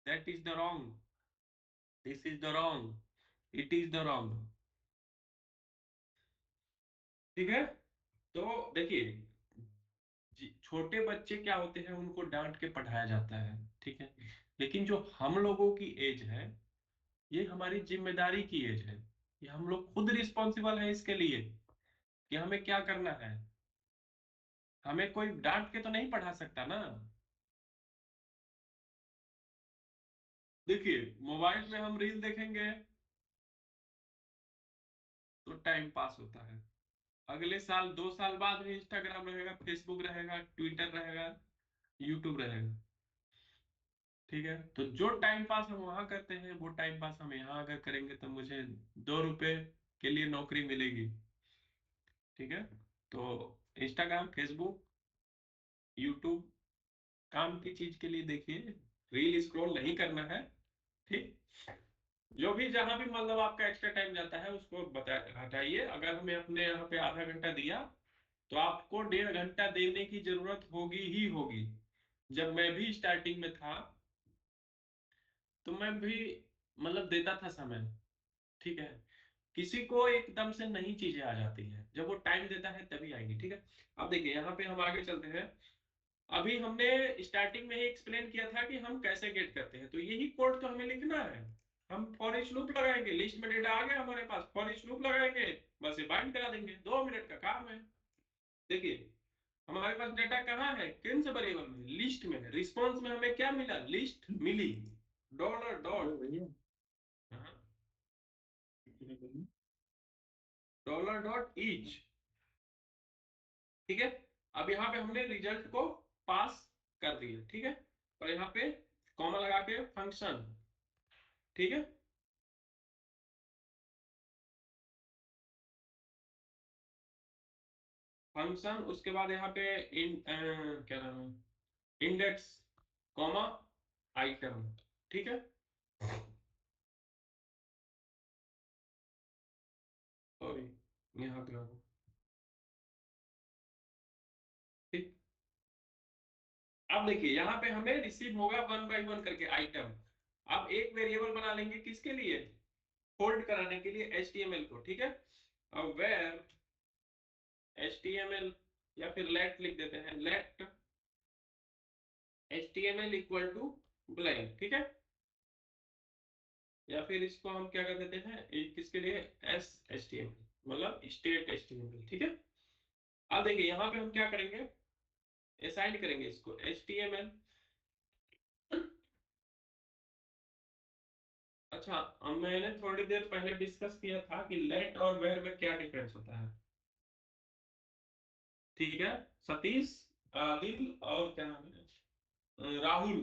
that is the wrong, this is the wrong, it is the wrong. ठीक है। तो देखिए, छोटे बच्चे क्या होते हैं, उनको डांट के पढ़ाया जाता है, ठीक है। लेकिन जो हम लोगों की एज है, ये हमारी जिम्मेदारी की एज है, ये हम लोग खुद रिस्पॉन्सिबल है इसके लिए कि हमें क्या करना है। हमें कोई डांट के तो नहीं पढ़ा सकता ना। देखिए, मोबाइल में हम रील देखेंगे तो टाइम पास होता है, अगले साल 2 साल बाद भी इंस्टाग्राम रहेगा, फेसबुक रहेगा, ट्विटर रहेगा, यूट्यूब रहेगा। ठीक है। तो जो टाइम पास हम वहां करते हैं, वो टाइम पास हम यहाँ अगर करेंगे तो मुझे 2 रुपए के लिए नौकरी मिलेगी। ठीक है। तो इंस्टाग्राम, फेसबुक, यूट्यूब काम की चीज के लिए देखिए, रील स्क्रॉल नहीं करना है। ठीक। जो भी जहां भी मतलब आपका एक्स्ट्रा टाइम जाता है उसको बता हटाइए। अगर हमें अपने यहाँ पे आधा घंटा दिया, तो आपको 1.5 घंटा देने की जरूरत होगी ही होगी। जब मैं भी स्टार्टिंग में था, तो मैं भी मतलब देता था समय। ठीक है। किसी को एकदम से नई चीजें आ जाती है, जब वो टाइम देता है तभी आएंगी। ठीक है। अब देखिए यहाँ पे हम आगे चलते हैं। अभी हमने स्टार्टिंग में ही एक्सप्लेन किया था कि हम कैसे गेट करते हैं, तो यही कोड तो हमें लिखना है। हम फॉर ईच लूप लगाएंगे, लिस्ट में डेटा आ गया हमारे पास, फॉर ईच लूप लगाएंगे, बस ये बाइंड करा देंगे, 2 मिनट का काम है। देखिए, हमारे पास डेटा कहाँ है, किन से वेरिएबल में, लिस्ट में है। रिस्पॉन्स में हमें क्या मिला, लिस्ट मिली, डॉलर हेलो डॉट, भैया। Dollar dot each. ठीक है। अब यहाँ पे हमने रिजल्ट को पास कर दिया। ठीक है। और यहाँ पे कॉमा लगा के फंक्शन। ठीक है। फंक्शन, उसके बाद यहाँ पे क्या नाम है, इंडेक्स, कॉमा, आइटम। ठीक है। सॉरी, यहाँ पे आओ। ठीक। अब देखिए यहाँ पे हमें रिसीव होगा 1 बाई 1 करके आइटम। अब एक वेरिएबल बना लेंगे किसके लिए, होल्ड कराने के लिए, HTML को। ठीक है। अब वेर HTML, या फिर लेट लिख देते हैं, let HTML equal to blank. ठीक है। या फिर इसको हम क्या कर देते हैं, किसके लिए, SHTML, मतलब स्टेट HTML। ठीक है। अब देखिए यहाँ पे हम क्या करेंगे, असाइन करेंगे इसको HTML। अच्छा, अब मैंने थोड़ी देर पहले डिस्कस किया था कि लेट और वेर में क्या डिफरेंस होता है। ठीक है। सतीश, आदिल और क्या नाम है, Rahul,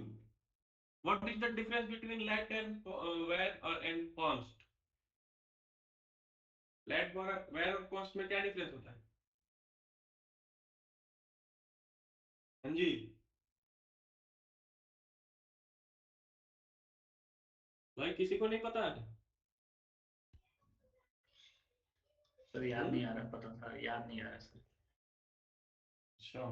what is the difference between let and var और एंड कॉन्स्ट। लेट, वेर और कॉन्स्ट में क्या डिफरेंस होता है। हाँ जी। भाई किसी को नहीं पता है। सर याद हम्म? नहीं आ रहा, पता था, याद नहीं आ रहा सर। अच्छा,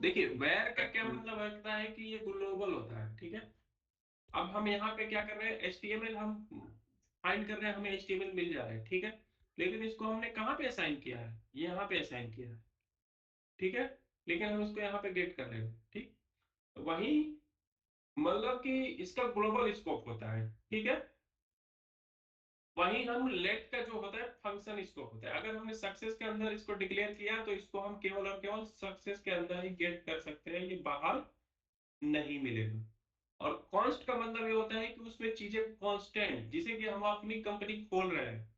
देखिए वेर का क्या मतलब होता है कि ये ग्लोबल होता है। ठीक है। अब हम यहाँ पे क्या कर रहे हैं, HTML हम फाइंड कर रहे हैं, हमें HTML मिल जा रहा है। ठीक है। लेकिन इसको हमने कहाँ पे असाइन किया है, ये यहाँ पे असाइन किया है। ठीक है। लेकिन हम इसको यहाँ पे गेट कर रहे हैं। ठीक। वही मतलब कि इसका ग्लोबल स्कोप होता है, ठीक है। वहीं हम लेट का जो होता है फंक्शन स्कोप होता है। अगर हमने सक्सेस के अंदर इसको डिक्लेयर किया तो इसको हम केवल और केवल सक्सेस के अंदर ही गेट कर सकते हैं, ये बाहर नहीं मिलेगा। और कॉन्स्ट का मतलब ये होता है कि उसमें चीजें कांस्टेंट, जिसे कि हम अपनी कंपनी खोल रहे हैं,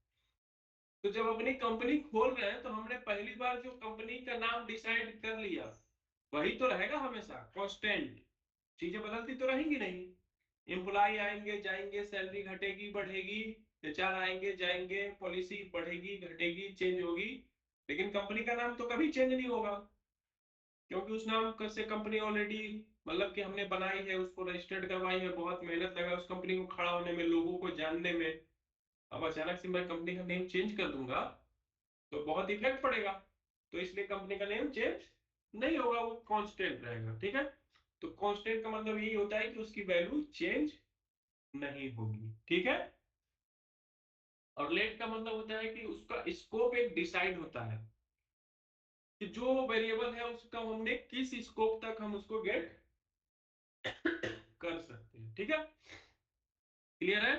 तो जब अपनी कंपनी खोल रहे हैं तो हमने पहली बार जो कंपनी का नाम डिसाइड कर लिया वही तो रहेगा हमेशा कांस्टेंट, चीजें बदलती तो रहेंगी नहीं। एम्प्लॉय आएंगे जाएंगे, सैलरी घटेगी बढ़ेगी, एचआर आएंगे जाएंगे, पॉलिसी बढ़ेगी घटेगी चेंज होगी, लेकिन कंपनी का नाम तो कभी चेंज नहीं होगा, क्योंकि उस नाम से कंपनी ऑलरेडी मतलब कि हमने बनाई है, उसको रजिस्टर्ड करवाई है, बहुत मेहनत लगा उस कंपनी को खड़ा होने में, लोगों को जानने में। अब अचानक से मैं कंपनी का नेम चेंज कर दूंगा तो बहुत इफेक्ट पड़ेगा, तो इसलिए कंपनी का नेम चेंज नहीं होगा, वो कांस्टेंट रहेगा, ठीक है। तो कांस्टेंट का मतलब यही होता है कि उसकी वैल्यू चेंज नहीं होगी, ठीक है। और लेट का मतलब होता है कि उसका स्कोप एक डिसाइड होता है कि जो वेरिएबल है उसका हमने किस स्कोप तक हम उसको गेट कर सकते हैं, ठीक है। क्लियर है।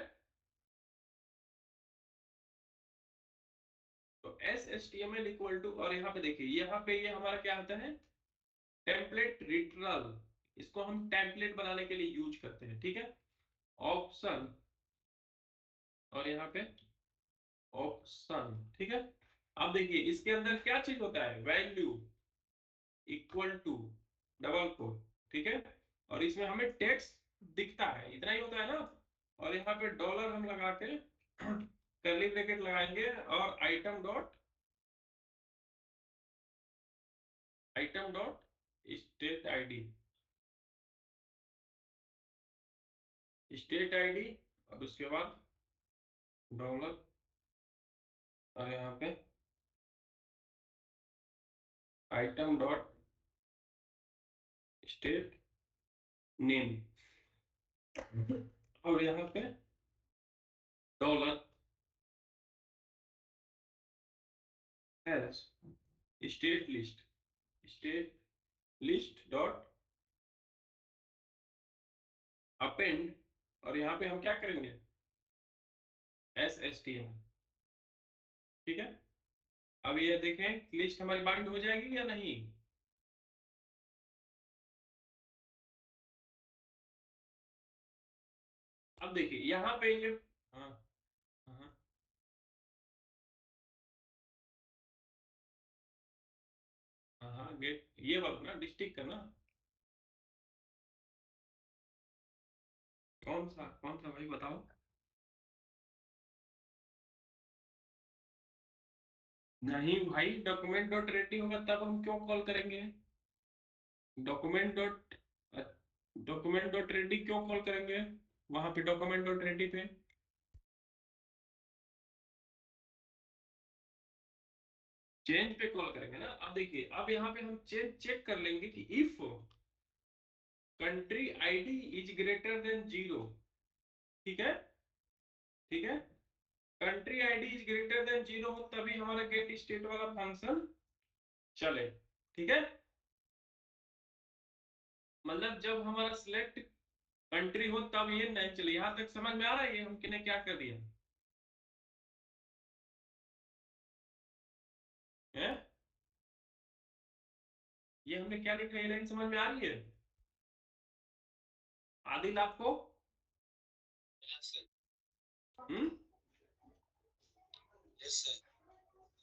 तो SHTML इक्वल टू, और यहाँ पे देखिए, यहाँ पे ये हमारा क्या होता है, टेम्पलेट रिट्रल। इसको हम टेम्पलेट बनाने के लिए यूज करते हैं, ठीक है। ऑप्शन, और यहाँ पे ऑप्शन, ठीक है। अब देखिए इसके अंदर क्या चीज होता है, value equal to double quote, ठीक है। और इसमें हमें टेक्स्ट दिखता है, इतना ही होता है ना। और यहाँ पे डॉलर हम लगा के कर्ली ब्रैकेट लगाएंगे, और आइटम डॉट स्टेट आईडी, और उसके बाद डॉलर, और यहाँ पे आइटम डॉट स्टेट नेम, और यहाँ पे dollar state list, state list dot append, और यहाँ पे हम क्या करेंगे, SHTML, ठीक है। अब ये देखें लिस्ट हमारी बाइंड हो जाएगी या नहीं। अब देखिए यहाँ पे ये, हाँ हाँ हाँ, गेट ये वाला ना, डिस्ट्रिक्ट का ना, कौन सा भाई बताओ। नहीं भाई, डॉक्यूमेंट डॉट रेडी होगा तब हम क्यों कॉल करेंगे, document dot document dot ready क्यों कॉल करेंगे, वहां पे डॉक्यूमेंट डॉट रेडी पे चेंज पे कॉल करेंगे ना। अब देखिए, अब यहाँ पे हम चेंज चेक कर लेंगे कि if country ID is greater than 0, ठीक है, ठीक है। Country ID is greater than 0 हो तभी हमारा गेट स्टेट वाला फंक्शन चले, ठीक है। मतलब जब हमारा सिलेक्ट कंट्री हो तब ये नहीं चले। यहां तक समझ में आ रहा है ये हमने क्या कर दिया है, ये हमने क्या लिखा, ये लाइन समझ में आ रही है आदिल आपको। हम्म,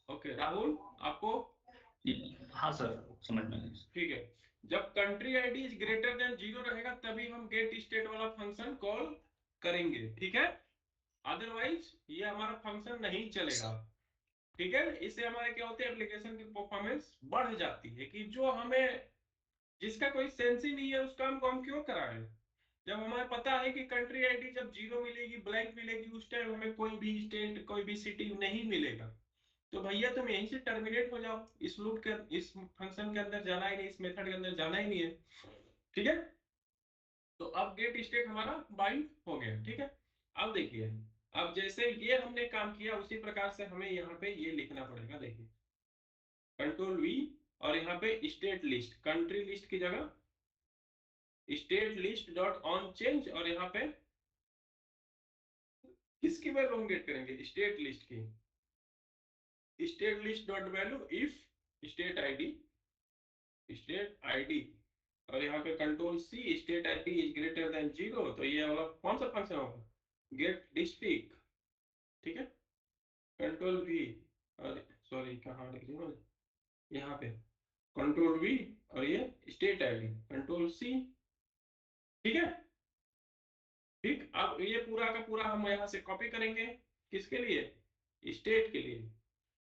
ओके राहुल आपको। हाँ सर, समझ में आया। ठीक है, जब country ID is greater than 0 रहेगा तभी हम गेट स्टेट वाला फंक्शन कॉल करेंगे, ठीक है। अदरवाइज ये हमारा फंक्शन नहीं चलेगा, ठीक है। इससे हमारे क्या होते हैं, एप्लीकेशन की परफॉर्मेंस बढ़ जाती है, कि जो हमें, जिसका कोई सेंस ही नहीं है उस काम को हम क्यों कराएं। जब हमें पता है कि कंट्री आईडी जब 0 मिलेगी, ब्लैंक मिलेगी, उस टाइम हमें कोई भी स्टेट कोई भी सिटी नहीं मिलेगा, तो भैया तुम यहीं से टर्मिनेट हो जाओ, इस लूप के, इस फंक्शन के अंदर जाना ही नहीं, इस मेथड के अंदर जाना ही नहीं है, ठीक है। तो अब गेट स्टेट हमारा बाइंड हो गया, ठीक है। अब देखिए, अब जैसे ये हमने काम किया उसी प्रकार से हमें यहाँ पे ये लिखना पड़ेगा, देखिए कंट्रोल V, और यहाँ पे स्टेट लिस्ट, कंट्री लिस्ट की जगह state list dot on change, और यहाँ पे किसकी वैल्यू हम गेट करेंगे, स्टेट लिस्ट की। State list dot value if state ID, और यहाँ पे control C, state ID is greater than 0, तो ये वाला कौन सा फंक्शन होगा, गेट डिस्ट्रिक्ट, ठीक है। कंट्रोल वी, और सॉरी कहाँ लिख रही हूँ, यहाँ पे कंट्रोल वी, और ये स्टेट आईडी कंट्रोल सी, ठीक है। ठीक, अब ये पूरा का पूरा हम यहाँ से कॉपी करेंगे, किसके लिए, स्टेट के लिए,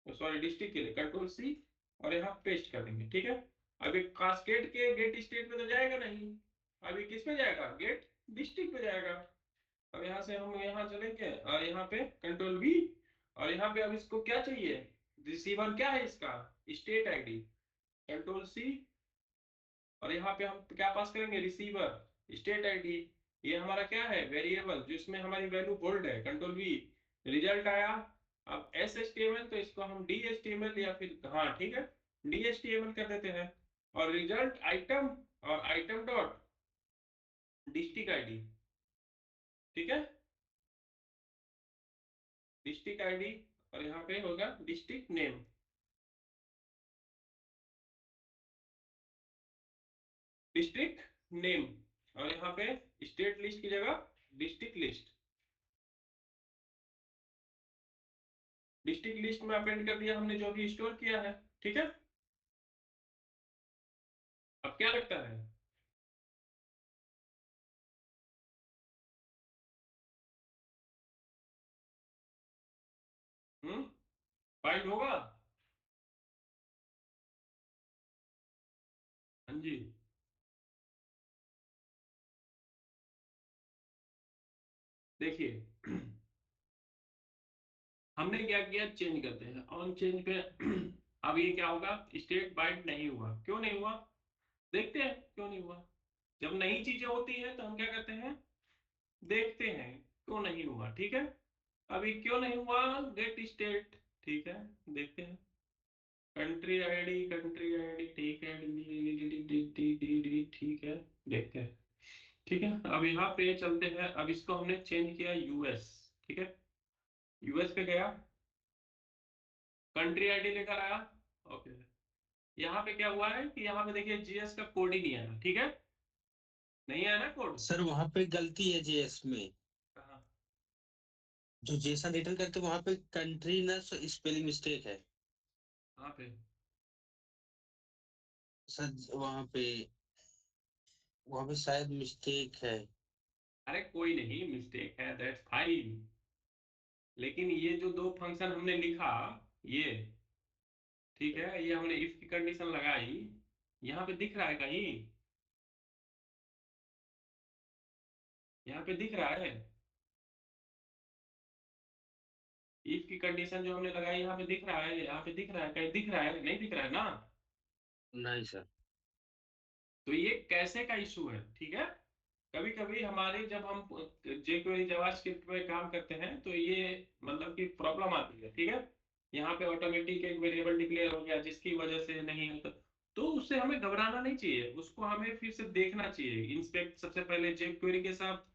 सॉरी डिस्ट्रिक्ट के लिए, कंट्रोल सी, और यहाँ पेस्ट कर देंगे, ठीक है। अभी कास्केड के गेट स्टेट में तो जाएगा नहीं, अभी किस पे जाएगा, गेट डिस्ट्रिक्ट पे जाएगा। अब यहाँ से हम यहाँ चलेंगे, और यहाँ पे कंट्रोल वी, और यहाँ पे अब इसको क्या चाहिए, रिसीवर क्या है इसका, स्टेट आईडी, कंट्रोल सी, और यहाँ पे हम क्या पास करेंगे, रिसीवर स्टेट आईडी, ये हमारा क्या है, वेरिएबल जिसमें हमारी वैल्यू होल्ड है, कंट्रोल वी, रिजल्ट आया। अब एसएचटीएमएल, तो इसको हम डीएचटीएमएल या फिर, हाँ ठीक है, डीएचटीएमएल कर देते हैं, और रिजल्ट आइटम, और आइटम डॉट डिस्ट्रिक्ट आईडी, ठीक है, डिस्ट्रिक्ट आईडी, और यहाँ पे होगा डिस्ट्रिक्ट नेम, डिस्ट्रिक्ट नेम, और यहाँ पे स्टेट लिस्ट की जगह डिस्ट्रिक्ट लिस्ट, डिस्ट्रिक्ट लिस्ट में अपेंड कर दिया हमने जो भी स्टोर किया है, ठीक है। अब क्या लगता है, फाइंड होगा, हाँ जी। देखिए हमने क्या किया, चेंज करते हैं ऑन चेंज पे। अब ये क्या होगा, स्टेट बाइट नहीं हुआ, क्यों नहीं हुआ, देखते हैं क्यों नहीं हुआ। जब नई चीजें होती हैं तो हम क्या करते हैं, देखते हैं क्यों नहीं हुआ, ठीक है। अभी क्यों नहीं हुआ, गेट स्टेट, ठीक है, देखते हैं। कंट्री आईडी ठीक है, ठीक है, देखते हैं, ठीक है। अब यहाँ पे चलते हैं, अब इसको हमने चेंज किया यूएस, ठीक है, यूएस पे गया, कंट्री आईडी लेकर आया, ओके। यहाँ पे क्या हुआ है कि यहाँ पे देखिए जीएस का कोड ही नहीं आया, ठीक है, नहीं आया ना कोड, सर वहां पे गलती है जेएस में, कहाँ, जो जेसन रिटर्न करते वहां पे कंट्री ना स्पेलिंग मिस्टेक है कहाँ पे, सर, वहां पे शायद मिस्टेक है। अरे कोई नहीं, मिस्टेक है, दैट्स फाइन, लेकिन ये जो दो फंक्शन हमने लिखा, ये ठीक है, ये हमने इफ की कंडीशन लगाई, यहाँ पे दिख रहा है कहीं, यहाँ पे दिख रहा है, इफ की कंडीशन जो हमने लगाई यहाँ पे दिख रहा है, यहाँ पे दिख रहा है, कहीं दिख रहा है, नहीं दिख रहा है ना। नहीं सर। तो ये कैसे का इशू है, ठीक है। कभी कभी हमारे जब हम jQuery जावास्क्रिप्ट पे काम करते हैं तो ये मतलब कि प्रॉब्लम आती है, ठीक है। यहाँ पे ऑटोमेटिक एक वेरिएबल डिक्लेयर हो गया जिसकी वजह से नहीं होता, तो उससे हमें घबराना नहीं चाहिए, उसको हमें फिर से देखना चाहिए, इंस्पेक्ट, सबसे पहले jQuery के साथ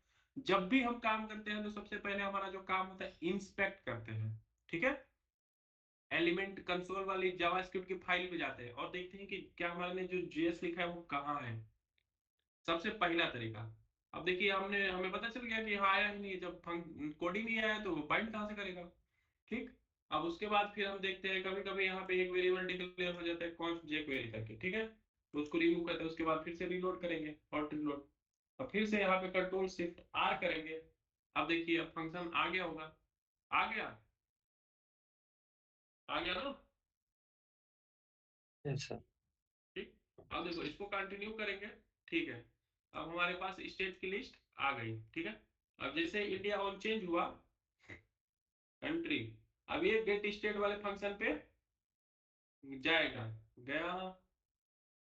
जब भी हम काम करते हैं तो सबसे पहले हमारा जो काम होता है इंस्पेक्ट करते हैं, ठीक है। एलिमेंट कंसोल वाली जावास्क्रिप्ट की फाइल पे जाते हैं और देखते हैं कि क्या हमारे ने जो जेएस लिखा है वो कहाँ है, सबसे पहला तरीका। अब देखिए हमें पता चल गया कि यहाँ आया ही नहीं, जब कोड ही नहीं आया तो बाइंड कहाँ से करेगा, ठीक। अब उसके बाद फिर हम देखते हैं कभी कभी यहाँ पे एक वेरिएबल डिक्लेयर हो जाता है कॉन्स्ट jQuery करके, ठीक है, तो उसको रिमूव करते हैं, उसके बाद फिर से रीलोड करेंगे, और रीलोड, और फिर से यहाँ पे कंट्रोल शिफ्ट आर करेंगे। अब देखिए अब फंक्शन आ गया होगा, आ गया, आ गया ना, यस सर। ठीक। अब देखो इसको कंटिन्यू करेंगे, ठीक है। अब हमारे पास स्टेट की लिस्ट आ गई, ठीक है। अब जैसे इंडिया ऑन चेंज हुआ, कंट्री, अब ये गेट स्टेट वाले फंक्शन पे जाएगा, गया,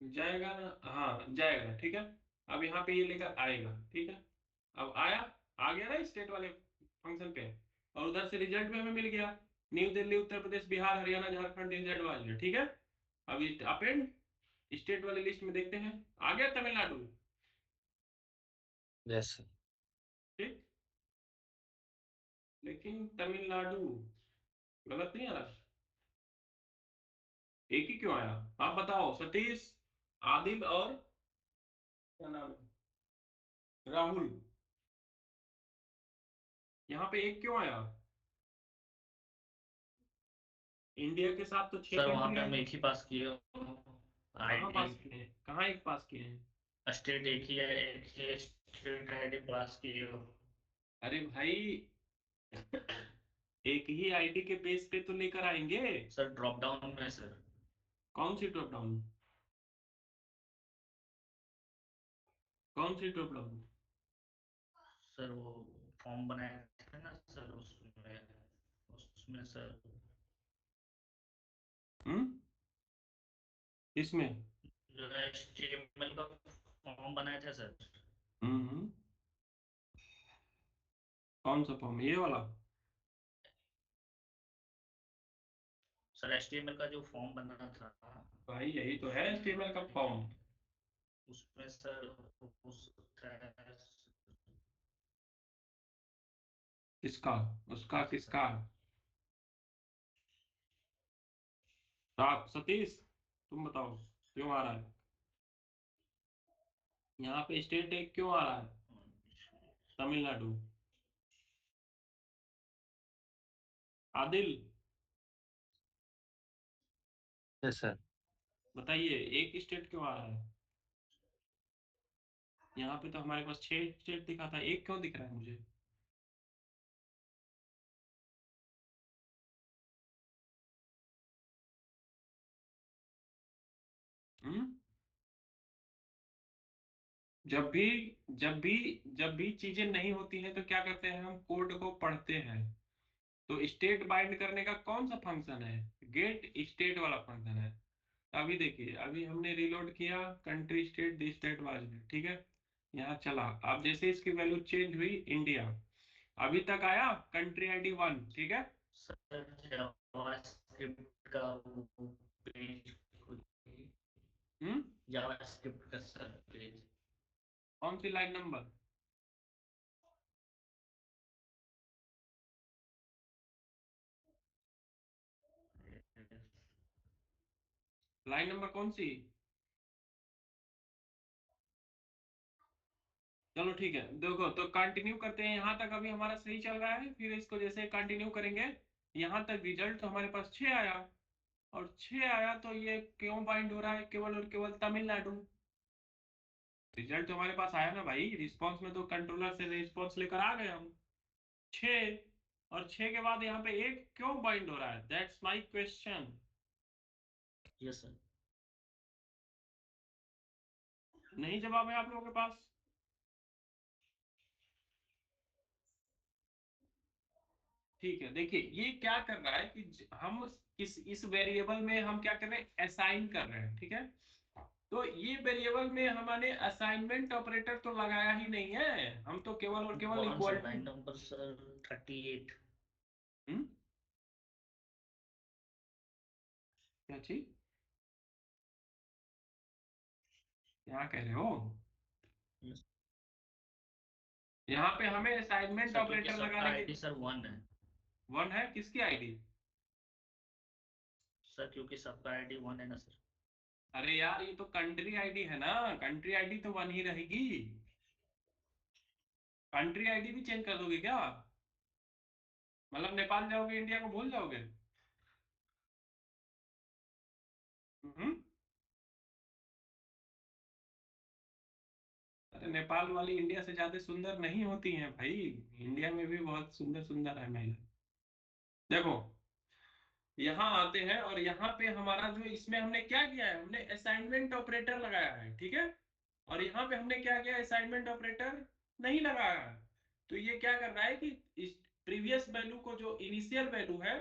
जाएगा ना, हाँ जाएगा, ठीक है। अब यहाँ पे ये लेकर आएगा, ठीक है। अब आया, आ गया ना स्टेट वाले फंक्शन पे, और उधर से रिजल्ट में हमें मिल गया, न्यू दिल्ली, उत्तर प्रदेश, बिहार, हरियाणा, झारखंड, जेड वाले, ठीक है। अब अपेंड स्टेट वाली लिस्ट में देखते हैं, आ गया तमिलनाडु, यस सर। ठीक। लेकिन तमिलनाडु गलत नहीं आ रहा, एक ही क्यों आया? आप बताओ सतीश, आदिल और क्या नाम है, राहुल, यहाँ पे एक क्यों आया? इंडिया के साथ तो 6 सर वहाँ कंट्री पे आई। हम एक ही पास किए कहाँ आईडी। पास किए हैं, कहाँ एक पास किए हैं? स्टेट एक ही है, एक ही स्टेट आईडी पास किए हो। अरे भाई एक ही आईडी के बेस पे तो लेकर आएंगे। सर ड्रॉप डाउन में सर। कौन सी ड्रॉप डाउन? कौन सी ड्रॉप डाउन? सर वो फॉर्म बनाए थे ना सर, उसमें सर हम्म, इसमें। जो है HTML का फॉर्म बनाए थे सर। हम्म, कौन सा फॉर्म, ये वाला? सर HTML का जो फॉर्म बना था भाई यही तो है HTML का फॉर्म। उसमें सर उस किसका? उसका किसका? सतीश तुम बताओ क्यों आ रहा है यहाँ पे स्टेट एक क्यों आ रहा है? तमिलनाडु। Adil yes sir. बताइए, एक स्टेट क्यों आ रहा है? यहाँ पे तो हमारे पास 6 स्टेट दिखा था, एक क्यों दिख रहा है मुझे? हम्म, जब भी जब भी चीजें नहीं होती हैं तो क्या करते हैं, हम कोड को पढ़ते हैं। तो स्टेट बाइंड करने का कौन सा फंक्शन है? गेट स्टेट वाला फंक्शन है। अभी देखिए, अभी हमने रिलोड किया, country state the state was में, ठीक है। यहाँ चला, अब जैसे इसकी वैल्यू चेंज हुई, इंडिया अभी तक आया कंट्री आईडी 1, ठीक है। सर जावास्क्रिप्ट का वो पेज हम्म, जावास्क्रिप्ट का सर पेज। कौन सी लाइन नंबर? लाइन नंबर कौन सी? चलो ठीक है, देखो तो कंटिन्यू करते हैं, यहाँ तक अभी हमारा सही चल रहा है, फिर इसको जैसे कंटिन्यू करेंगे, यहाँ तक रिजल्ट तो हमारे पास 6 आया। और 6 आया तो ये क्यों बाइंड हो रहा है केवल और केवल तमिलनाडु? रिजल्ट तो हमारे पास आया ना भाई, रिस्पॉन्स में तो कंट्रोलर से रिस्पॉन्स लेकर आ गए हम 6। और 6 के बाद यहाँ पे एक क्यों बाइंड हो रहा है, that's my question. Yes sir. नहीं जवाब है आप लोगों के पास? ठीक है, देखिए ये क्या कर रहा है कि हम इस वेरिएबल में हम क्या कर रहे हैं, असाइन कर रहे हैं, ठीक है। तो ये वेरिएबल में हमने असाइनमेंट ऑपरेटर तो लगाया ही नहीं है, हम तो केवल और केवल कौन सा equal to. Line number sir 38? क्या चीज, क्या कह रहे हो? यहाँ पे हमें असाइनमेंट सर क्योंकि ऑपरेटर सबका लगाने के। आईडी सर 1 है। 1 है, किसकी आईडी? सर क्योंकि सबका आईडी 1 है ना सर। अरे यार ये तो कंट्री आईडी है ना, कंट्री आईडी तो 1 ही रहेगी। कंट्री आईडी भी चेंज कर दोगे क्या? मतलब नेपाल जाओगे, इंडिया को भूल जाओगे? हम्म, अरे नेपाल वाली इंडिया से ज्यादा सुंदर नहीं होती हैं भाई, इंडिया में भी बहुत सुंदर सुंदर है महिला। देखो, यहाँ आते हैं और यहाँ पे हमारा जो इसमें हमने क्या किया है, हमने असाइनमेंट ऑपरेटर लगाया है, ठीक है। और यहाँ पे हमने क्या किया, असाइनमेंट ऑपरेटर नहीं लगाया है। तो ये क्या कर रहा है कि इस प्रीवियस वैल्यू को, जो इनिशियल वैल्यू है,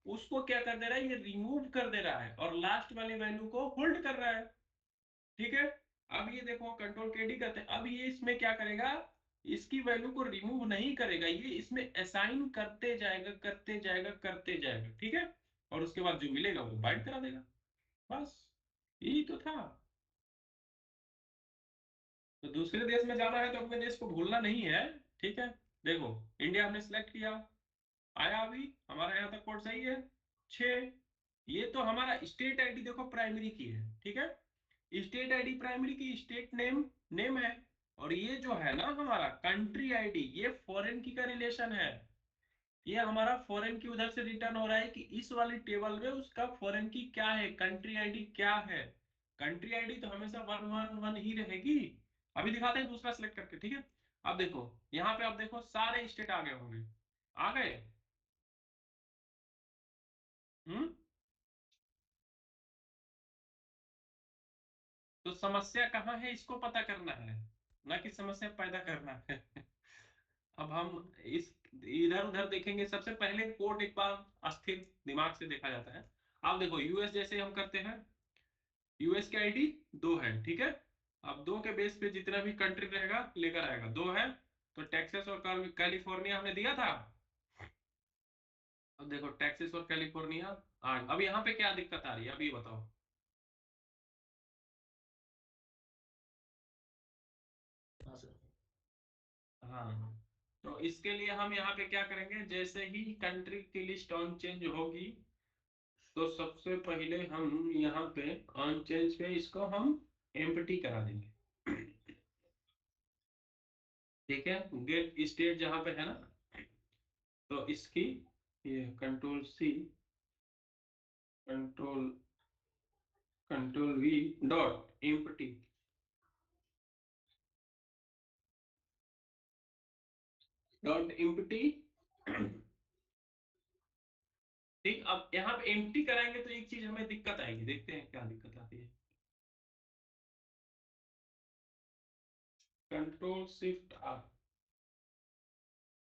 उसको क्या कर दे रहा है, ये रिमूव कर दे रहा है और लास्ट वाली वैल्यू को होल्ड कर रहा है, ठीक है। अब ये देखो, कंट्रोल के डी करते हैं, अब ये इसमें क्या करेगा, इसकी वैल्यू को रिमूव नहीं करेगा, ये इसमें असाइन करते जाएगा करते जाएगा करते जाएगा, ठीक है। और उसके बाद जो मिलेगा वो बाइंड करा देगा, बस यही तो था। तो दूसरे देश में जाना है तो अपने देश को भूलना नहीं है, ठीक है। देखो इंडिया हमने सिलेक्ट किया, आया अभी हमारा यहाँ तक कोड सही है 6। ये तो हमारा स्टेट आईडी देखो प्राइमरी की है, ठीक है। स्टेट आईडी प्राइमरी की, स्टेट नेम नेम है। और ये जो है ना हमारा कंट्री आईडी, ये फॉरेन की का रिलेशन है। ये हमारा फॉरेन की उधर से रिटर्न हो रहा है कि इस वाली टेबल में उसका फॉरेन की क्या है, कंट्री आईडी क्या है। कंट्री आईडी तो हमेशा 111 ही रहेगी। अभी दिखाते हैं दूसरा सिलेक्ट करके, ठीक है। अब देखो यहाँ पे, अब देखो सारे स्टेट आ गए होंगे, आ गए। हम्म। तो समस्या कहाँ है इसको पता करना है, ना कि समस्या पैदा करना है। अब हम इस इधर उधर देखेंगे, सबसे पहले कोड एक बार अस्थिर दिमाग से देखा जाता है। अब देखो यूएस जैसे हम करते हैं, यूएस की आईडी 2 है, ठीक है। अब 2 के बेस पे जितना भी कंट्री रहेगा लेकर आएगा, 2 है तो टेक्सास और कैलिफोर्निया हमने दिया था। अब देखो टेक्सास और कैलिफोर्निया अब यहाँ पे क्या दिक्कत आ रही है, अब ये बताओ। हाँ सर। हाँ, तो इसके लिए हम यहाँ पे क्या करेंगे, जैसे ही कंट्री की लिस्ट ऑन चेंज होगी तो सबसे पहले हम यहाँ पे ऑन चेंज पे इसको हम एम्प्टी करा देंगे, ठीक है। गेट स्टेट जहाँ पे है ना, तो इसकी ये control C, control control V dot empty, dot empty. ठीक, अब यहाँ पे एम्प्टी कराएंगे तो एक चीज हमें दिक्कत आएगी, देखते हैं क्या दिक्कत आती है। कंट्रोल Shift R,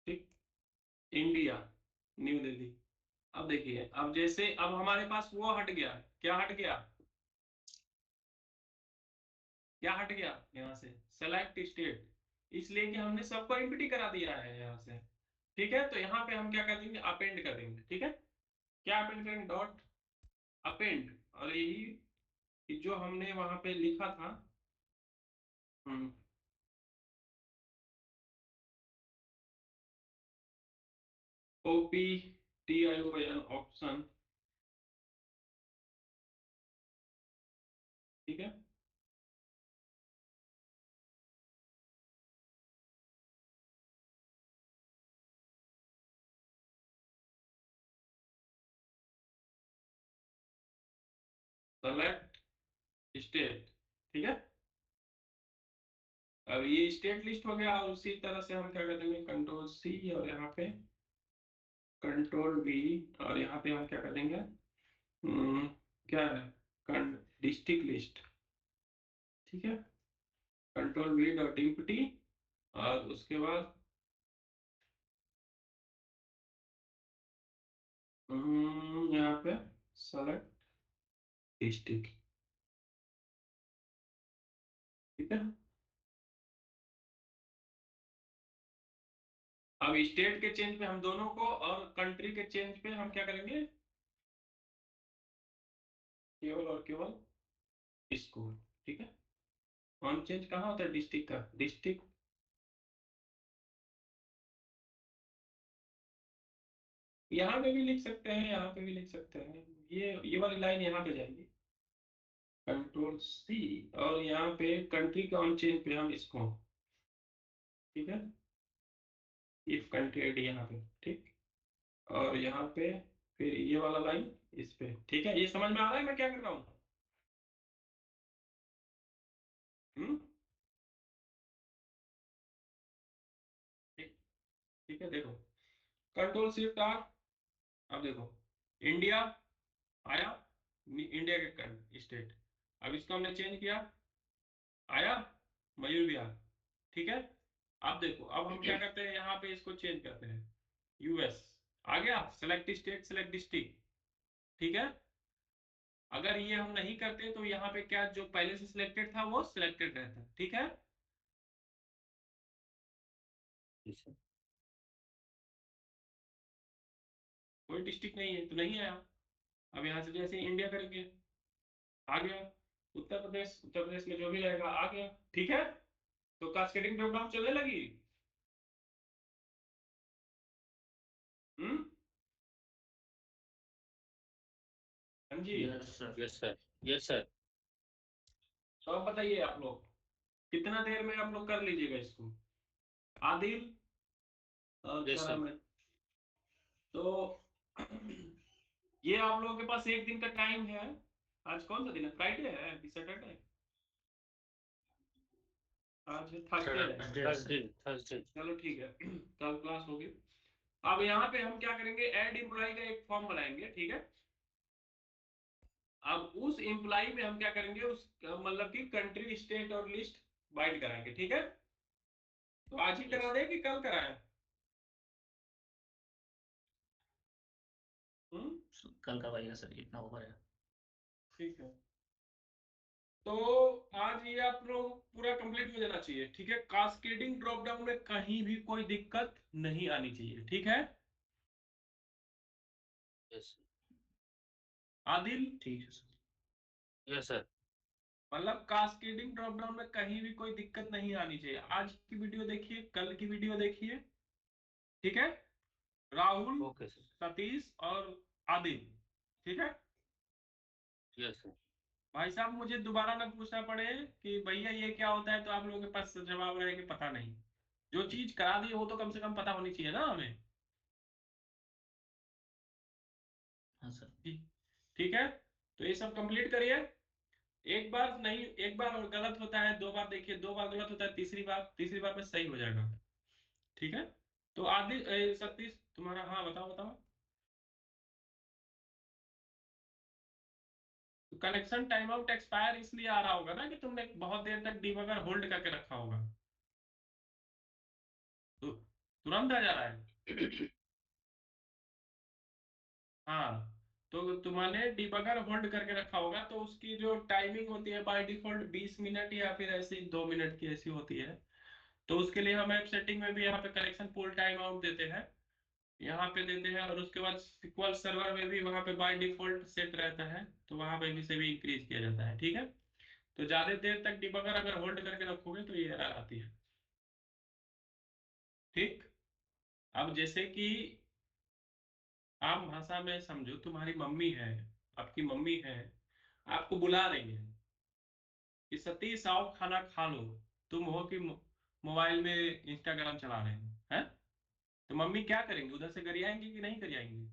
ठीक, इंडिया, न्यू दिल्ली। अब देखिए, अब जैसे अब हमारे पास वो हट गया, क्या हट गया, क्या हट गया यहाँ से, सेलेक्ट स्टेट, इसलिए कि हमने सबको एम्प्टी करा दिया है यहाँ से, ठीक है। तो यहाँ पे हम क्या कर देंगे, अपेंड कर देंगे, ठीक है। क्या अपेंड करेंगे, डॉट अपेंड, और यही कि जो हमने वहां पे लिखा था, OPTION ऑप्शन, ठीक है। सेलेक्ट स्टेट, ठीक है। अब ये स्टेट लिस्ट हो गया, और उसी तरह से हम क्या कर देंगे, कंट्रोल C, और यहाँ पे कंट्रोल V, और यहाँ पे हम क्या कर देंगे, क्या है, डिस्ट्रिक्ट लिस्ट, ठीक है। कंट्रोल V डॉट एम्प्टी, और उसके बाद यहाँ पे सेलेक्ट डिस्ट्रिक्ट, ठीक है। अब स्टेट के चेंज पे हम दोनों को, और कंट्री के चेंज पे हम क्या करेंगे, केवल और केवल इसको, ठीक है। ऑन चेंज कहाँ होता है, डिस्ट्रिक्ट का, डिस्ट्रिक्ट। यहाँ पे भी लिख सकते हैं, यहाँ पे भी लिख सकते हैं, ये वाली लाइन यहाँ पे जाएगी, कंट्रोल C, और यहाँ पे कंट्री के ऑन चेंज पे हम इसको, ठीक है, इफ कंट्री आईडी यहाँ पे, ठीक। और यहाँ पे फिर ये वाला लाइन इस पे, ठीक है। ये समझ में आ रहा है मैं क्या कर रहा हूँ, हम्म। ठीक, ठीक है। देखो कंट्रोल Shift R, अब देखो इंडिया आया, इंडिया के स्टेट, अब इसको हमने चेंज किया, आया मयूर विहार, ठीक है। अब देखो, अब हम क्या करते हैं, यहाँ पे इसको चेंज करते हैं, यूएस आ गया, सेलेक्ट स्टेट सेलेक्ट डिस्ट्रिक्ट, ठीक है। अगर ये हम नहीं करते तो यहाँ पे क्या, जो पहले से सिलेक्टेड था वो सिलेक्टेड रहता, ठीक है। कोई डिस्ट्रिक्ट नहीं है तो नहीं आया। अब यहाँ से जैसे इंडिया करेंगे, आ गया। उत्तर प्रदेश, उत्तर प्रदेश में जो भी रहेगा आ गया, ठीक है। तो कास्केडिंग ड्रॉप डाउन चलने लगी। हम्म। हाँ जी। Yes sir. Yes sir, yes sir. तो अब बताइए आप लोग कितना देर में आप लोग कर लीजिएगा इसको। आदिल और यस क्या सर। नाम है, तो ये आप लोगों के पास एक दिन का टाइम है। आज कौन सा दिन है, फ्राइडे है कि सैटरडे? आज थर्सडे है। Thursday Thursday, Thursday. चलो ठीक है, कल क्लास होगी। अब यहाँ पे हम क्या करेंगे, ऐड एम्प्लॉय का एक फॉर्म बनाएंगे, ठीक है। अब उस एम्प्लॉय में हम क्या करेंगे, उस मतलब कि कंट्री स्टेट और लिस्ट बाइंड कराएंगे, ठीक है। तो आज ही करा यस दें कि कल कराएं? कल का भाई सर, इतना ओवर है। ठीक है, तो आज ये आप लोग पूरा कंप्लीट हो जाना चाहिए, ठीक है। कास्केडिंग ड्रॉप डाउन में कहीं भी कोई दिक्कत नहीं आनी चाहिए, ठीक है। यस आदिल, ठीक है सर। Yes sir. मतलब कास्केडिंग ड्रॉप डाउन में कहीं भी कोई दिक्कत नहीं आनी चाहिए। आज की वीडियो देखिए, कल की वीडियो देखिए, ठीक है। Rahul, okay sir. सतीश और आदिल, ठीक है। Yes sir. भाई साहब मुझे दोबारा ना पूछना पड़े कि भैया ये क्या होता है, तो आप लोगों के पास जवाब रहे कि पता नहीं। जो चीज करा दी वो तो कम से कम पता होनी चाहिए ना हमें। हाँ सर। ठीक, ठीक है। तो ये सब कंप्लीट करिए। एक बार नहीं, एक बार और गलत होता है, दो बार देखिए, दो बार गलत होता है, तीसरी बार में सही हो जाएगा, ठीक है। तो आदि सतीश तुम्हारा, हाँ बताओ बताओ। तो कनेक्शन टाइम आउट एक्सपायर इसलिए आ रहा होगा ना कि तुमने बहुत देर तक डीबगर होल्ड करके रखा होगा, तो तुरंत आ जा रहा है। हाँ, तो तुमने डिबगर होल्ड करके रखा होगा, तो उसकी जो टाइमिंग होती है बाय डिफॉल्ट 20 मिनट या फिर ऐसी 2 मिनट की ऐसी होती है। तो उसके लिए हम ऐप सेटिंग में भी यहाँ पे कनेक्शन पुल टाइम आउट देते हैं, यहाँ पे देते हैं। और उसके बाद SQL सर्वर में भी वहाँ पे बाय डिफॉल्ट सेट रहता है, तो वहाँ पे भी से भी इंक्रीज किया जाता है, ठीक है। तो ज्यादा देर तक डिबगर अगर होल्ड करके रखोगे तो ये एरर आती है, ठीक। अब जैसे कि आम भाषा में समझो, तुम्हारी मम्मी है, आपकी मम्मी है, आपको बुला रही है कि सतीश आओ खाना खा लो। तुम हो कि मोबाइल में इंस्टाग्राम चला रहे हो, हैं? तो मम्मी क्या करेंगे, उधर से गरियाएंगे कि नहीं गरियाएंगे?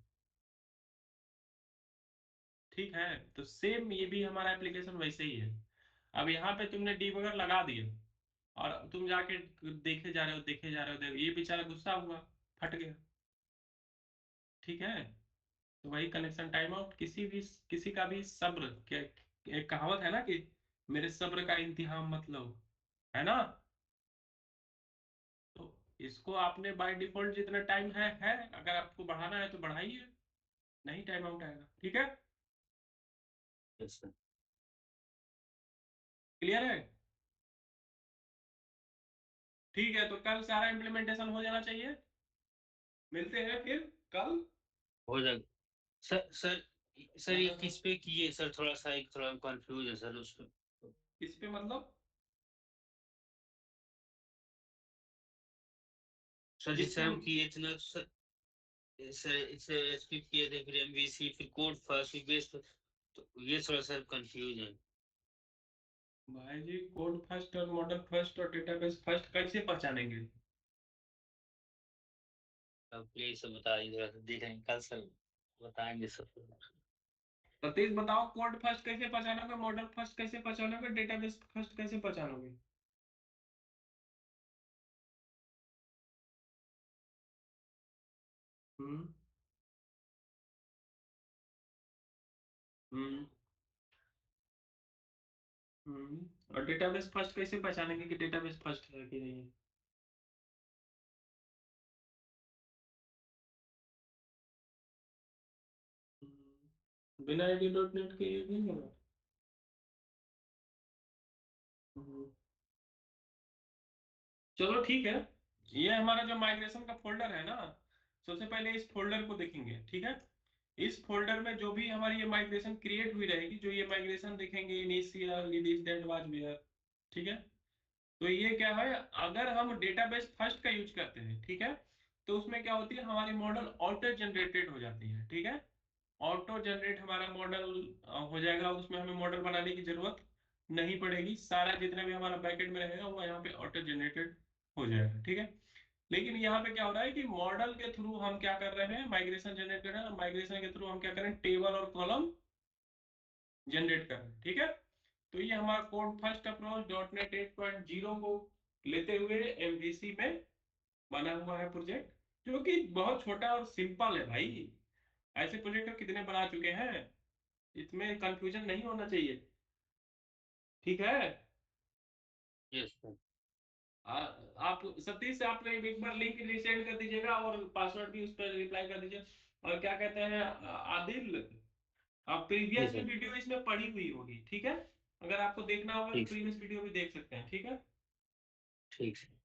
ठीक है, तो सेम ये भी हमारा एप्लीकेशन वैसे ही है। अब यहाँ पे तुमने डीबगर लगा दिया और तुम जाके देखे जा रहे हो, देखे जा रहे हो, ये बेचारा गुस्सा हुआ, फट गया, ठीक है। तो वही कनेक्शन टाइम आउट, किसी का भी सब्र के, एक कहावत है ना कि मेरे सब्र का इम्तिहान मत लो, है ना। तो इसको आपने बाय डिफॉल्ट जितना टाइम है, अगर आपको बढ़ाना है तो बढ़ाइए, नहीं टाइम आउट आएगा, ठीक है। Yes sir. क्लियर है? ठीक है, तो कल सारा इम्प्लीमेंटेशन हो जाना चाहिए। मिलते हैं फिर कल। हो जाएगा सर। सर ये किस पे किए सर, थोड़ा सा एक थोड़ा कंफ्यूज है सर उसमें। इस पे मतलब, सर जिस जैसे पे हम किए थे ना सर, सर इसे स्किप किए थे, फिर एमवीसी, फिर कोड फर्स्ट, फिर बेस, तो ये थोड़ा सा कंफ्यूज है। भाई जी, कोड फर्स्ट और मॉडल फर्स्ट और डेटाबेस फर्स्ट कैसे पहचानेंगे? अब प्लीज सर बताइए, थोड़ा सा देखेंगे कल सर, बताएंगे सर। सतीश बताओ, कोड फर्स्ट कैसे पहचानोगे, मॉडल फर्स्ट कैसे पहचानोगे, डेटाबेस फर्स्ट कैसे पहचानोगे? हम्म। हम्म। और डेटाबेस फर्स्ट कैसे पहचानेंगे कि डेटाबेस फर्स्ट है कि नहीं? बिना आईडी डॉट नेट के ये नहीं होगा। हम्म, चलो ठीक है। ये हमारा जो माइग्रेशन का फोल्डर है ना, सबसे पहले इस फोल्डर को देखेंगे, ठीक है। इस फोल्डर में जो भी हमारी ये माइग्रेशन क्रिएट हुई रहेगी, जो ये माइग्रेशन देखेंगे, initial this that was where, ठीक है। तो ये क्या है, अगर हम डेटाबेस फर्स्ट का यूज करते हैं, ठीक है, तो उसमें क्या होती है, हमारी मॉडल ऑटो जनरेटेड हो जाती है, ठीक है, ऑटो जनरेट हमारा मॉडल हो जाएगा, उसमें हमें मॉडल बनाने की जरूरत नहीं पड़ेगी, सारा जितना भी हमारा बैकएंड में रहेगा वो यहाँ पे ऑटो जनरेटेड हो जाएगा, ठीक है। लेकिन यहाँ पे क्या हो रहा है कि मॉडल के थ्रू हम क्या कर रहे हैं, माइग्रेशन जनरेट कर रहे हैं, माइग्रेशन के थ्रू हम क्या करें, टेबल और कॉलम जनरेट कर रहे हैं, ठीक है। तो ये हमारा कोड फर्स्ट अप्रोच .NET 8.0 को लेते हुए MVC में बना हुआ है प्रोजेक्ट, जो कि बहुत छोटा और सिंपल है भाई। ऐसे प्रोजेक्ट कितने बना चुके हैं, इसमें कंफ्यूजन नहीं होना चाहिए, ठीक है। Yes sir. आप सतीश से आप एक बार लिंक रिसेंड कर दीजिएगा और पासवर्ड भी उस पर रिप्लाई कर दीजिए। और क्या कहते हैं आदिल, आप जी प्रीवियस भी सर। वीडियो इसमें पड़ी हुई होगी, ठीक है, अगर आपको देखना होगा तो ठीक प्रीवियस वीडियो भी देख सकते हैं, ठीक है। ठीक सर।